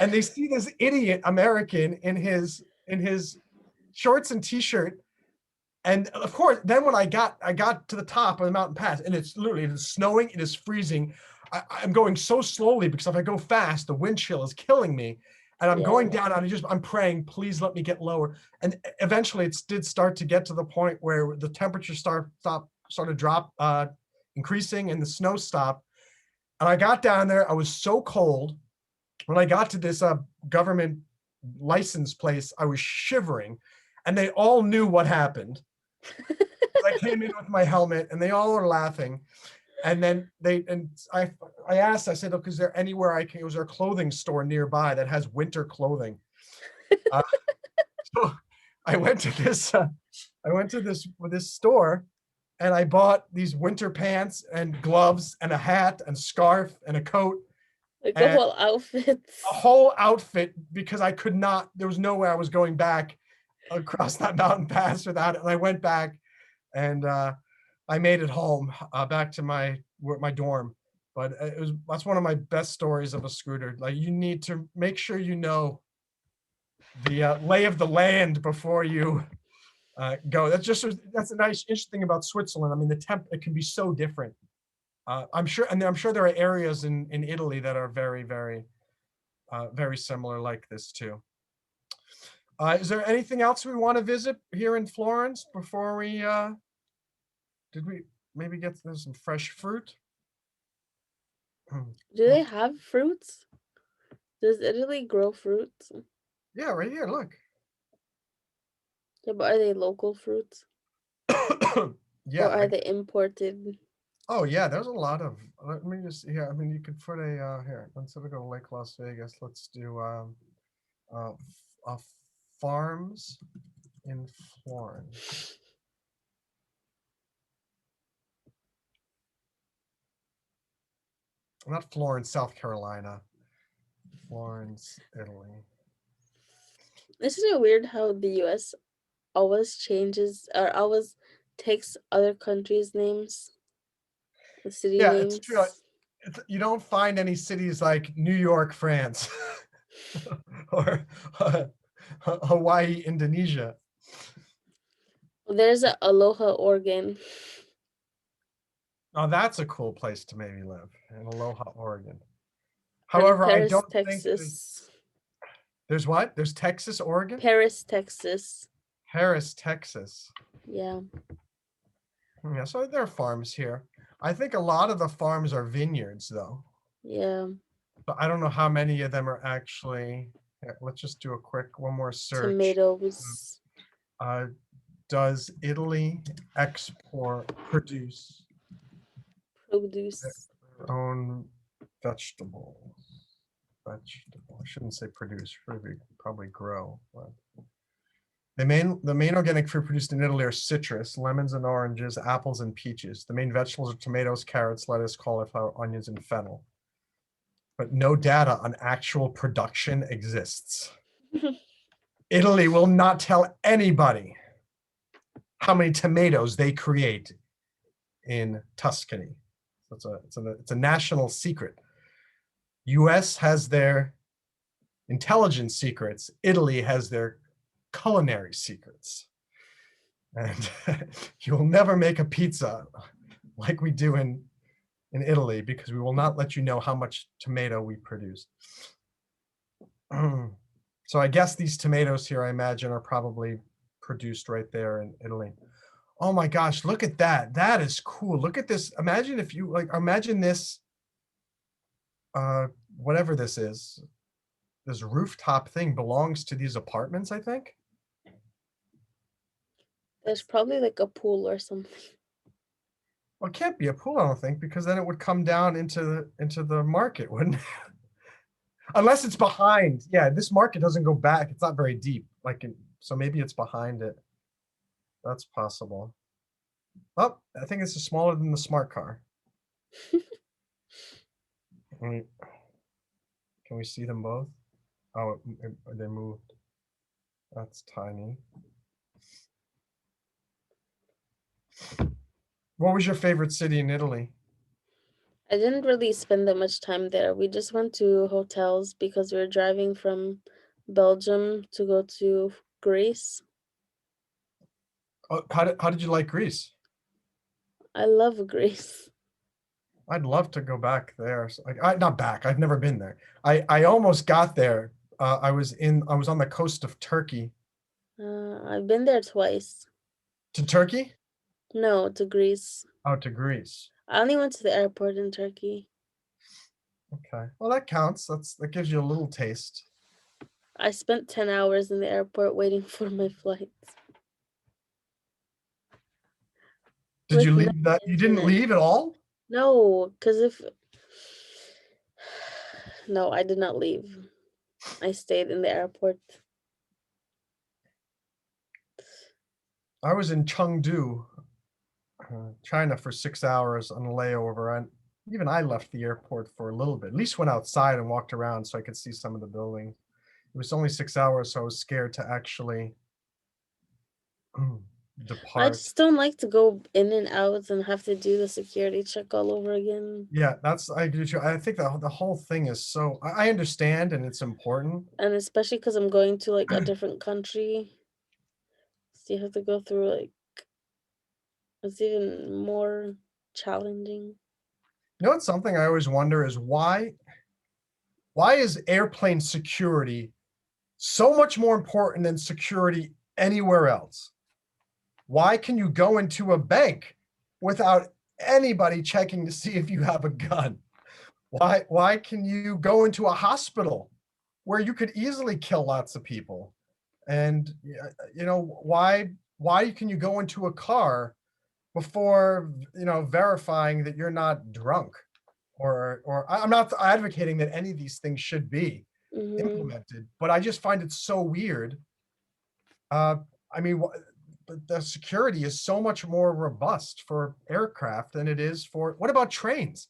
[SPEAKER 1] And they see this idiot American in his shorts and t-shirt. And of course, then when I got to the top of the mountain pass, and it is snowing, it is freezing. I'm going so slowly because if I go fast, the wind chill is killing me. And I'm going down, and I'm praying, please let me get lower. And eventually it did start to get to the point where the temperature started drop, increasing, and the snow stopped. And I got down there. I was so cold. When I got to this government license place, I was shivering, and they all knew what happened. I came in with my helmet, and they all were laughing. And then I asked, I said, look, is there anywhere I can, was there a clothing store nearby that has winter clothing? So I went to this store, and I bought these winter pants and gloves and a hat and scarf and a coat.
[SPEAKER 2] Like a whole outfit.
[SPEAKER 1] A whole outfit, because I could not, there was no way I was going back across that mountain pass without it. And I went back, and I made it home, back to my dorm. But that's one of my best stories of a scooter. Like, you need to make sure you know the lay of the land before you go. That's a nice, interesting thing about Switzerland. I mean, it can be so different. I'm sure there are areas in Italy that are very, very, very similar like this too. Is there anything else we want to visit here in Florence before we? Did we maybe get some fresh fruit?
[SPEAKER 2] Do they have fruits? Does Italy grow fruits?
[SPEAKER 1] Yeah, right here. Look.
[SPEAKER 2] Yeah, but are they local fruits?
[SPEAKER 1] Yeah.
[SPEAKER 2] Or are they imported?
[SPEAKER 1] Oh yeah, there's a lot of. Let me just. Yeah, I mean, you could put a here. Instead of go to Lake Las Vegas, let's do farms in Florence. Not Florence, South Carolina. Florence, Italy.
[SPEAKER 2] Isn't it weird how the US always changes or always takes other countries' names? The city
[SPEAKER 1] Yeah,
[SPEAKER 2] names.
[SPEAKER 1] it's true. You don't find any cities like New York, France, or Hawaii, Indonesia.
[SPEAKER 2] Well, there's a Aloha, Oregon.
[SPEAKER 1] Oh, that's a cool place to maybe live, in Aloha, Oregon.
[SPEAKER 2] And
[SPEAKER 1] However, I
[SPEAKER 2] Paris,
[SPEAKER 1] don't think
[SPEAKER 2] Texas.
[SPEAKER 1] there's what? There's Texas, Oregon?
[SPEAKER 2] Paris, Texas.
[SPEAKER 1] Paris, Texas.
[SPEAKER 2] Yeah.
[SPEAKER 1] Yeah, so there are farms here. I think a lot of the farms are vineyards, though.
[SPEAKER 2] Yeah.
[SPEAKER 1] But I don't know how many of them are actually. Let's just do one more search.
[SPEAKER 2] Tomatoes.
[SPEAKER 1] Does Italy produce
[SPEAKER 2] Produce.
[SPEAKER 1] their own vegetables? I shouldn't say produce. Probably grow. But the main organic fruit produced in Italy are citrus, lemons and oranges, apples and peaches. The main vegetables are tomatoes, carrots, lettuce, cauliflower, onions, and fennel. But no data on actual production exists. Italy will not tell anybody how many tomatoes they create in Tuscany. It's a national secret. US has their intelligence secrets. Italy has their culinary secrets. And you'll never make a pizza like we do in Italy, because we will not let you know how much tomato we produce. So I guess these tomatoes here, I imagine, are probably produced right there in Italy. Oh my gosh, look at that. That is cool. Look at this. Imagine if you imagine this, whatever this is, this rooftop thing belongs to these apartments, I think.
[SPEAKER 2] There's probably like a pool or something.
[SPEAKER 1] Well, it can't be a pool, I don't think, because then it would come down into the market, wouldn't it? Unless it's behind. Yeah, this market doesn't go back. It's not very deep. So maybe it's behind it. That's possible. Oh, I think this is smaller than the smart car. Can we see them both? Oh, they moved. That's tiny. What was your favorite city in Italy?
[SPEAKER 2] I didn't really spend that much time there. We just went to hotels because we were driving from Belgium to go to Greece.
[SPEAKER 1] Oh, how did you like Greece?
[SPEAKER 2] I love Greece.
[SPEAKER 1] I'd love to go back there. Not back. I've never been there. I almost got there. I was on the coast of Turkey.
[SPEAKER 2] I've been there twice.
[SPEAKER 1] To Turkey?
[SPEAKER 2] No, to Greece.
[SPEAKER 1] Oh, to Greece.
[SPEAKER 2] I only went to the airport in Turkey.
[SPEAKER 1] Okay. Well, that counts. That gives you a little taste.
[SPEAKER 2] I spent 10 hours in the airport waiting for my flights.
[SPEAKER 1] Did you
[SPEAKER 2] With no
[SPEAKER 1] leave that? You didn't
[SPEAKER 2] internet.
[SPEAKER 1] leave at all?
[SPEAKER 2] No, because if no, I did not leave. I stayed in the airport.
[SPEAKER 1] I was in Chengdu, China for 6 hours on a layover. And even I left the airport for a little bit, at least went outside and walked around so I could see some of the building. It was only 6 hours, so I was scared to actually
[SPEAKER 2] I
[SPEAKER 1] depart.
[SPEAKER 2] just don't like to go in and out and have to do the security check all over again.
[SPEAKER 1] Yeah, I do too. I think the whole thing is so, I understand and it's important.
[SPEAKER 2] And especially because I'm going to like a different country. So you have to go through like it's even more challenging.
[SPEAKER 1] You know what's something I always wonder is why is airplane security so much more important than security anywhere else? Why can you go into a bank without anybody checking to see if you have a gun? Why can you go into a hospital where you could easily kill lots of people? And why can you go into a car before verifying that you're not drunk? Or I'm not advocating that any of these things should be
[SPEAKER 2] Hmm.
[SPEAKER 1] implemented, but I just find it so weird. I mean, the security is so much more robust for aircraft than it is for, what about trains?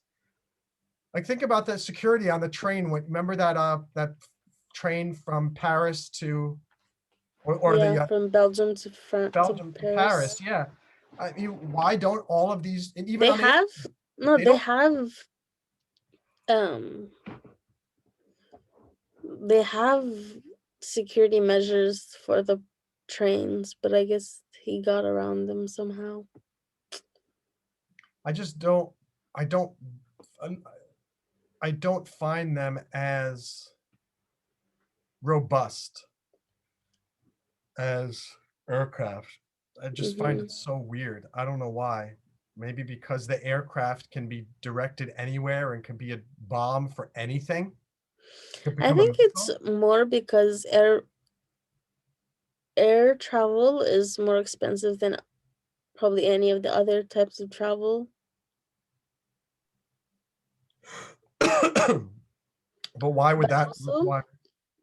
[SPEAKER 1] Like, think about the security on the train. Remember that train from Paris to, or
[SPEAKER 2] Yeah,
[SPEAKER 1] the
[SPEAKER 2] from Belgium to France to
[SPEAKER 1] Belgium to Paris?
[SPEAKER 2] Paris.
[SPEAKER 1] Yeah. I mean, why don't all of these, and even
[SPEAKER 2] They
[SPEAKER 1] on the,
[SPEAKER 2] have no,
[SPEAKER 1] they
[SPEAKER 2] they
[SPEAKER 1] don't,
[SPEAKER 2] have um they have security measures for the trains, but I guess he got around them somehow.
[SPEAKER 1] I just don't, I don't, I don't find them as robust as aircraft. I just find
[SPEAKER 2] Hmm.
[SPEAKER 1] it so weird. I don't know why. Maybe because the aircraft can be directed anywhere and can be a bomb for anything. Could
[SPEAKER 2] I
[SPEAKER 1] become a
[SPEAKER 2] think it's
[SPEAKER 1] missile.
[SPEAKER 2] more because air travel is more expensive than probably any of the other types of travel.
[SPEAKER 1] But why would
[SPEAKER 2] But
[SPEAKER 1] that
[SPEAKER 2] also,
[SPEAKER 1] require?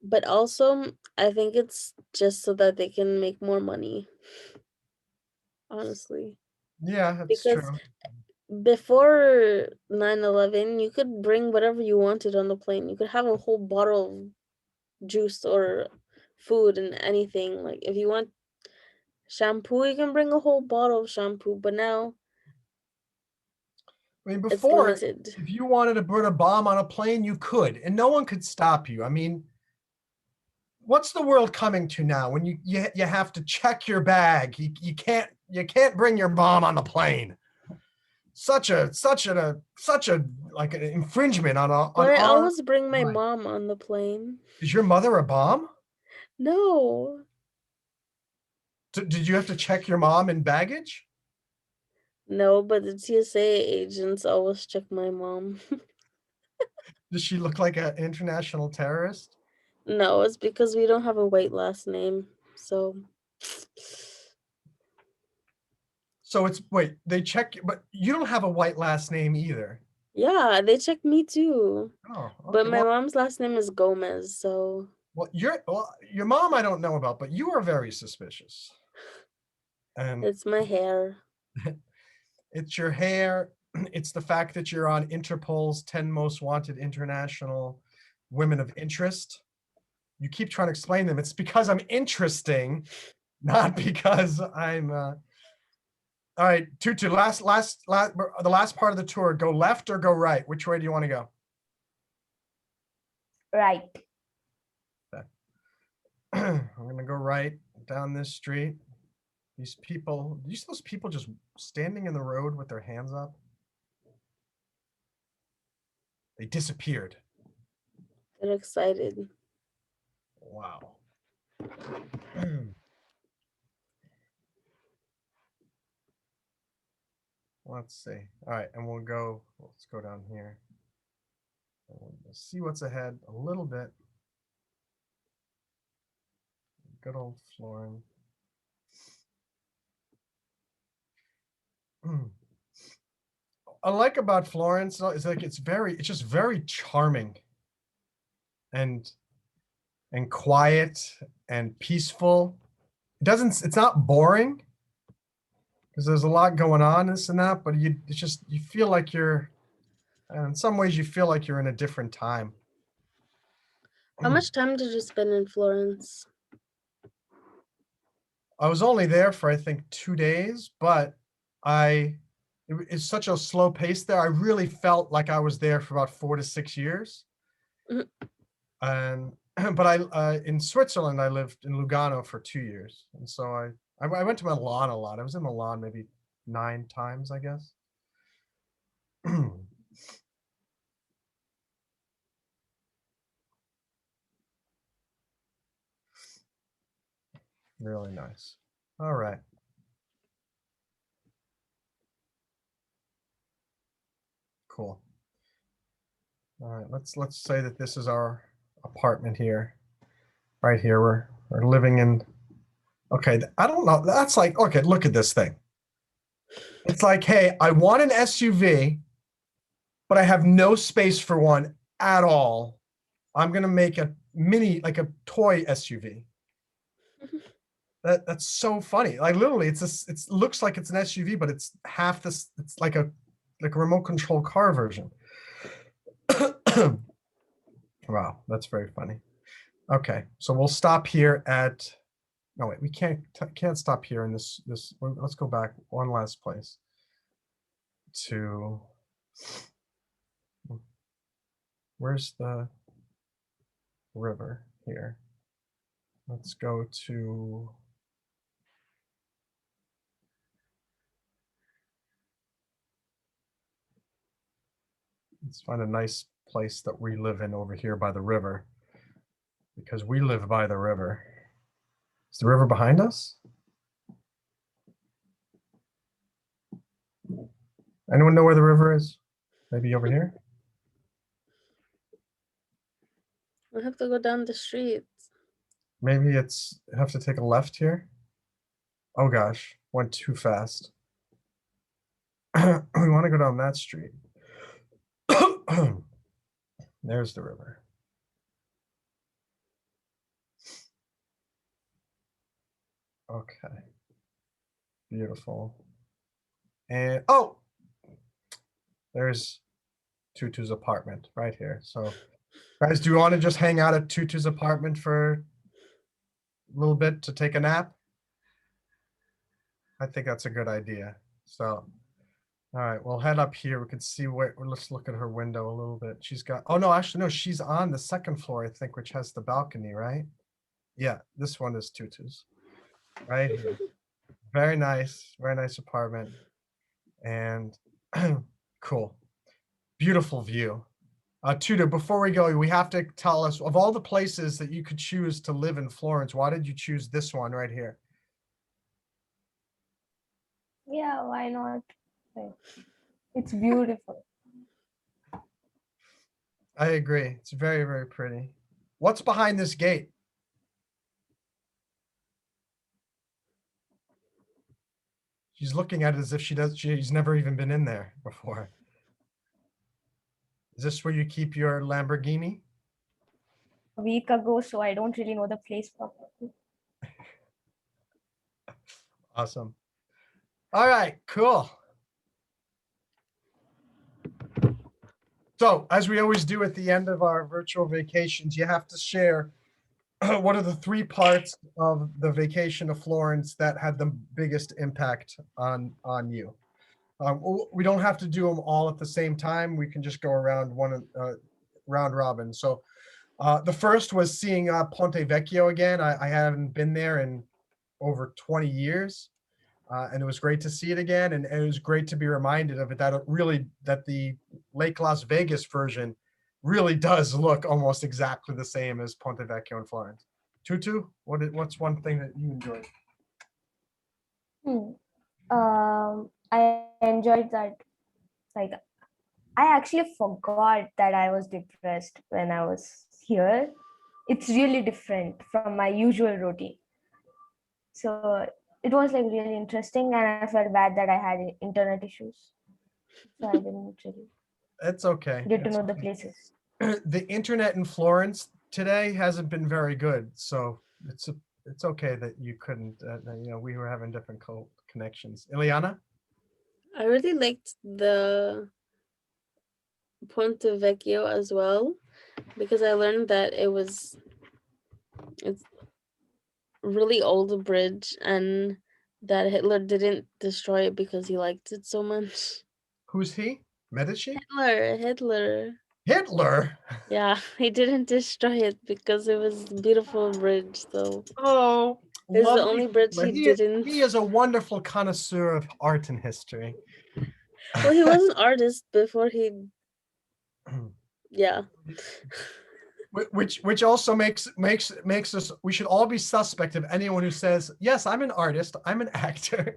[SPEAKER 2] but also, I think it's just so that they can make more money, honestly.
[SPEAKER 1] Yeah, that's
[SPEAKER 2] Because
[SPEAKER 1] true.
[SPEAKER 2] before 9/11, you could bring whatever you wanted on the plane. You could have a whole bottle of juice or food and anything. Like if you want shampoo, you can bring a whole bottle of shampoo, but now
[SPEAKER 1] I mean,
[SPEAKER 2] it's
[SPEAKER 1] before,
[SPEAKER 2] limited.
[SPEAKER 1] if you wanted to put a bomb on a plane, you could, and no one could stop you. I mean, what's the world coming to now when you have to check your bag? You can't bring your bomb on the plane. Such a like an infringement on
[SPEAKER 2] But I
[SPEAKER 1] our
[SPEAKER 2] always bring my
[SPEAKER 1] right.
[SPEAKER 2] mom on the plane.
[SPEAKER 1] Is your mother a bomb?
[SPEAKER 2] No,
[SPEAKER 1] Did you have to check your mom in baggage?
[SPEAKER 2] no, but the TSA agents always check my mom.
[SPEAKER 1] Does she look like an international terrorist?
[SPEAKER 2] No, it's because we don't have a white last name. So,
[SPEAKER 1] So it's, wait, they check, but you don't have a white last name either.
[SPEAKER 2] yeah, they check me too.
[SPEAKER 1] Oh,
[SPEAKER 2] But
[SPEAKER 1] okay.
[SPEAKER 2] my mom's last name is Gomez, so
[SPEAKER 1] Your mom I don't know about, but you are very suspicious. And
[SPEAKER 2] it's my hair.
[SPEAKER 1] it's your hair. It's the fact that you're on Interpol's 10 most wanted international women of interest. You keep trying to explain them. It's because I'm interesting, not because I'm. All right, Tutu. The last part of the tour. Go left or go right. Which way do you want to go?
[SPEAKER 4] Right.
[SPEAKER 1] I'm gonna go right down this street. These people. Do you see those people just standing in the road with their hands up? They disappeared.
[SPEAKER 2] Get excited.
[SPEAKER 1] Wow. Let's see. All right, and let's go down here. We'll see what's ahead a little bit. Good old Florence. I like about Florence is like it's just very charming and quiet and peaceful. It's not boring because there's a lot going on, this and that, but you feel like you're, and in some ways you feel like you're in a different time.
[SPEAKER 2] How much time did you spend in Florence?
[SPEAKER 1] I was only there for I think 2 days, but it's such a slow pace there. I really felt like I was there for about 4 to 6 years.
[SPEAKER 2] Mhm.
[SPEAKER 1] And but I in Switzerland I lived in Lugano for 2 years, and so I went to Milan a lot. I was in Milan maybe 9 times, I guess. Really nice. All right. Cool. All right, let's say that this is our apartment here. Right here, we're living in. Okay, I don't know. That's like, okay, look at this thing. It's like, hey, I want an SUV, but I have no space for one at all. I'm gonna make a mini, like a toy SUV. That's so funny. Like literally, it looks like it's an SUV, but it's half this. It's like a remote control car version. Wow, that's very funny. Okay, so we'll stop here at. No wait, we can't stop here in this. Let's go back one last place. To where's the river here? Let's go to. Let's find a nice place that we live in over here by the river, because we live by the river. Is the river behind us? Anyone know where the river is? Maybe over here?
[SPEAKER 2] I have to go down the street.
[SPEAKER 1] Maybe have to take a left here. Oh gosh, went too fast. We want to go down that street. There's the river. Okay. Beautiful. And oh, there's Tutu's apartment right here. So guys, do you want to just hang out at Tutu's apartment for a little bit to take a nap? I think that's a good idea. So, all right, we'll head up here. We can see let's look at her window a little bit. She's got, oh no, actually, no, she's on the second floor, I think, which has the balcony, right? Yeah, this one is Tutu's. Right here. Very nice apartment. And cool. Beautiful view. Tutu, before we go, we have to tell us, of all the places that you could choose to live in Florence, why did you choose this one right here?
[SPEAKER 4] Yeah, why not? Like, it's beautiful.
[SPEAKER 1] I agree. It's very, very pretty. What's behind this gate? She's looking at it as if she's never even been in there before. Is this where you keep your Lamborghini?
[SPEAKER 4] A week ago, so I don't really know the place properly.
[SPEAKER 1] Awesome. All right, cool. So, as we always do at the end of our virtual vacations, you have to share what are the 3 parts of the vacation to Florence that had the biggest impact on you. We don't have to do them all at the same time. We can just go around round robin. So the first was seeing Ponte Vecchio again. I haven't been there in over 20 years. And it was great to see it again. And it was great to be reminded of it, that the Lake Las Vegas version really does look almost exactly the same as Ponte Vecchio in Florence. Tutu, what's one thing that you enjoyed?
[SPEAKER 4] I enjoyed that. Like, I actually forgot that I was depressed when I was here. It's really different from my usual routine. So it was like really interesting, and I felt bad that I had internet issues. So I didn't really
[SPEAKER 1] It's okay.
[SPEAKER 4] get to
[SPEAKER 1] It's
[SPEAKER 4] know the places.
[SPEAKER 1] the internet in Florence today hasn't been very good, so it's okay that you couldn't. We were having different connections. Ileana,
[SPEAKER 2] I really liked the Ponte Vecchio as well because I learned that it's really old bridge and that Hitler didn't destroy it because he liked it so much.
[SPEAKER 1] who's he? Medici?
[SPEAKER 2] Hitler.
[SPEAKER 1] Hitler?
[SPEAKER 2] Yeah, he didn't destroy it because it was a beautiful bridge though.
[SPEAKER 1] Oh,
[SPEAKER 2] It's the
[SPEAKER 1] lovely
[SPEAKER 2] only bridge
[SPEAKER 1] Hitler.
[SPEAKER 2] he didn't.
[SPEAKER 1] He is a wonderful connoisseur of art and history.
[SPEAKER 2] Well, he was an artist before he. Yeah.
[SPEAKER 1] Which also makes us, we should all be suspect of anyone who says, yes, I'm an artist, I'm an actor.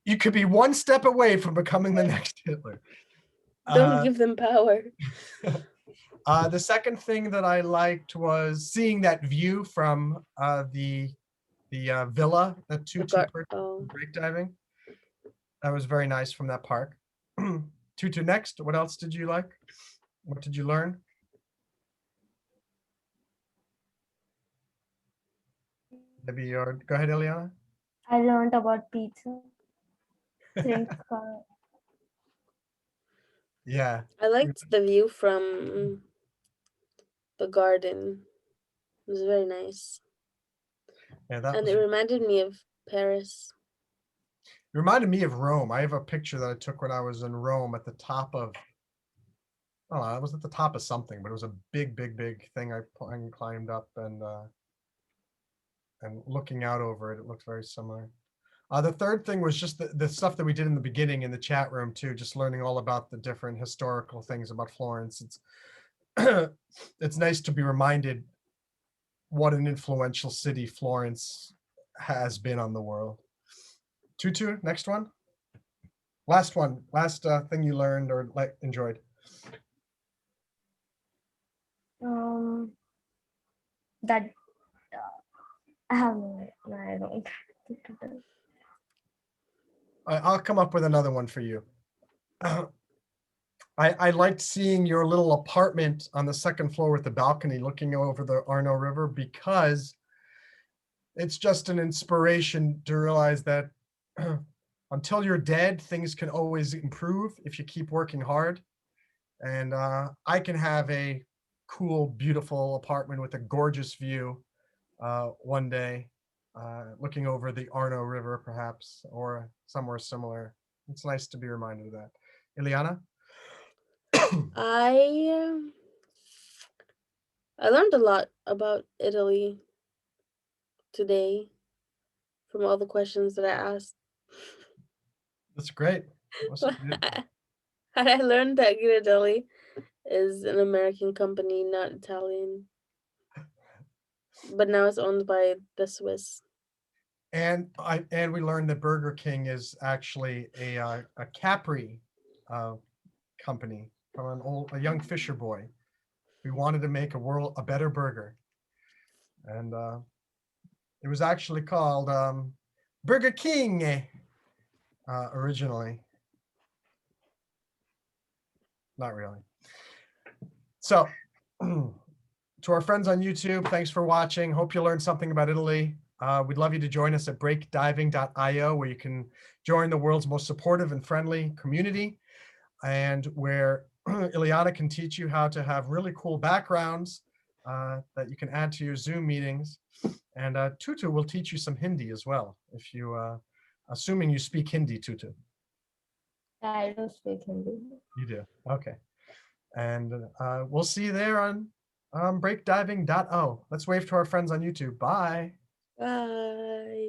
[SPEAKER 1] You could be one step away from becoming the next Hitler.
[SPEAKER 2] Don't give them power.
[SPEAKER 1] The second thing that I liked was seeing that view from the villa that Tutu
[SPEAKER 2] Oh.
[SPEAKER 1] break diving. That was very nice from that park. Tutu, next, what else did you like? What did you learn? Maybe go ahead, Ileana.
[SPEAKER 4] I learned about pizza. Think,
[SPEAKER 1] Yeah.
[SPEAKER 2] I liked the view from the garden. It was very nice.
[SPEAKER 1] Yeah, that
[SPEAKER 2] And
[SPEAKER 1] was.
[SPEAKER 2] it reminded me of Paris.
[SPEAKER 1] It reminded me of Rome. I have a picture that I took when I was in Rome at the top of, I don't know, I was at the top of something, but it was a big, big, big thing I climbed up and looking out over it, it looked very similar. The third thing was just the stuff that we did in the beginning in the chat room too, just learning all about the different historical things about Florence. It's it's nice to be reminded what an influential city Florence has been on the world. Tutu, next one. Last one. Last thing you learned or enjoyed.
[SPEAKER 4] that I have no, I don't.
[SPEAKER 1] I'll come up with another one for you. I liked seeing your little apartment on the second floor with the balcony looking over the Arno River, because it's just an inspiration to realize that until you're dead, things can always improve if you keep working hard. And I can have a cool, beautiful apartment with a gorgeous view one day, looking over the Arno River, perhaps, or somewhere similar. It's nice to be reminded of that. Ileana?
[SPEAKER 2] I learned a lot about Italy today from all the questions that I asked.
[SPEAKER 1] That's great.
[SPEAKER 2] And I learned that Ghirardelli is an American company, not Italian. But now it's owned by the Swiss.
[SPEAKER 1] And we learned that Burger King is actually a Capri company from a young fisher boy who wanted to make a better burger, and it was actually called Burger King originally. Not really. So, to our friends on YouTube, thanks for watching. Hope you learned something about Italy. We'd love you to join us at breakdiving.io, where you can join the world's most supportive and friendly community, and where Ileana can teach you how to have really cool backgrounds that you can add to your Zoom meetings. And Tutu will teach you some Hindi as well, if you, assuming you speak Hindi, Tutu.
[SPEAKER 4] I don't speak Hindi.
[SPEAKER 1] You do, okay. And we'll see you there on breakdiving.io. Let's wave to our friends on YouTube. Bye.
[SPEAKER 2] Bye.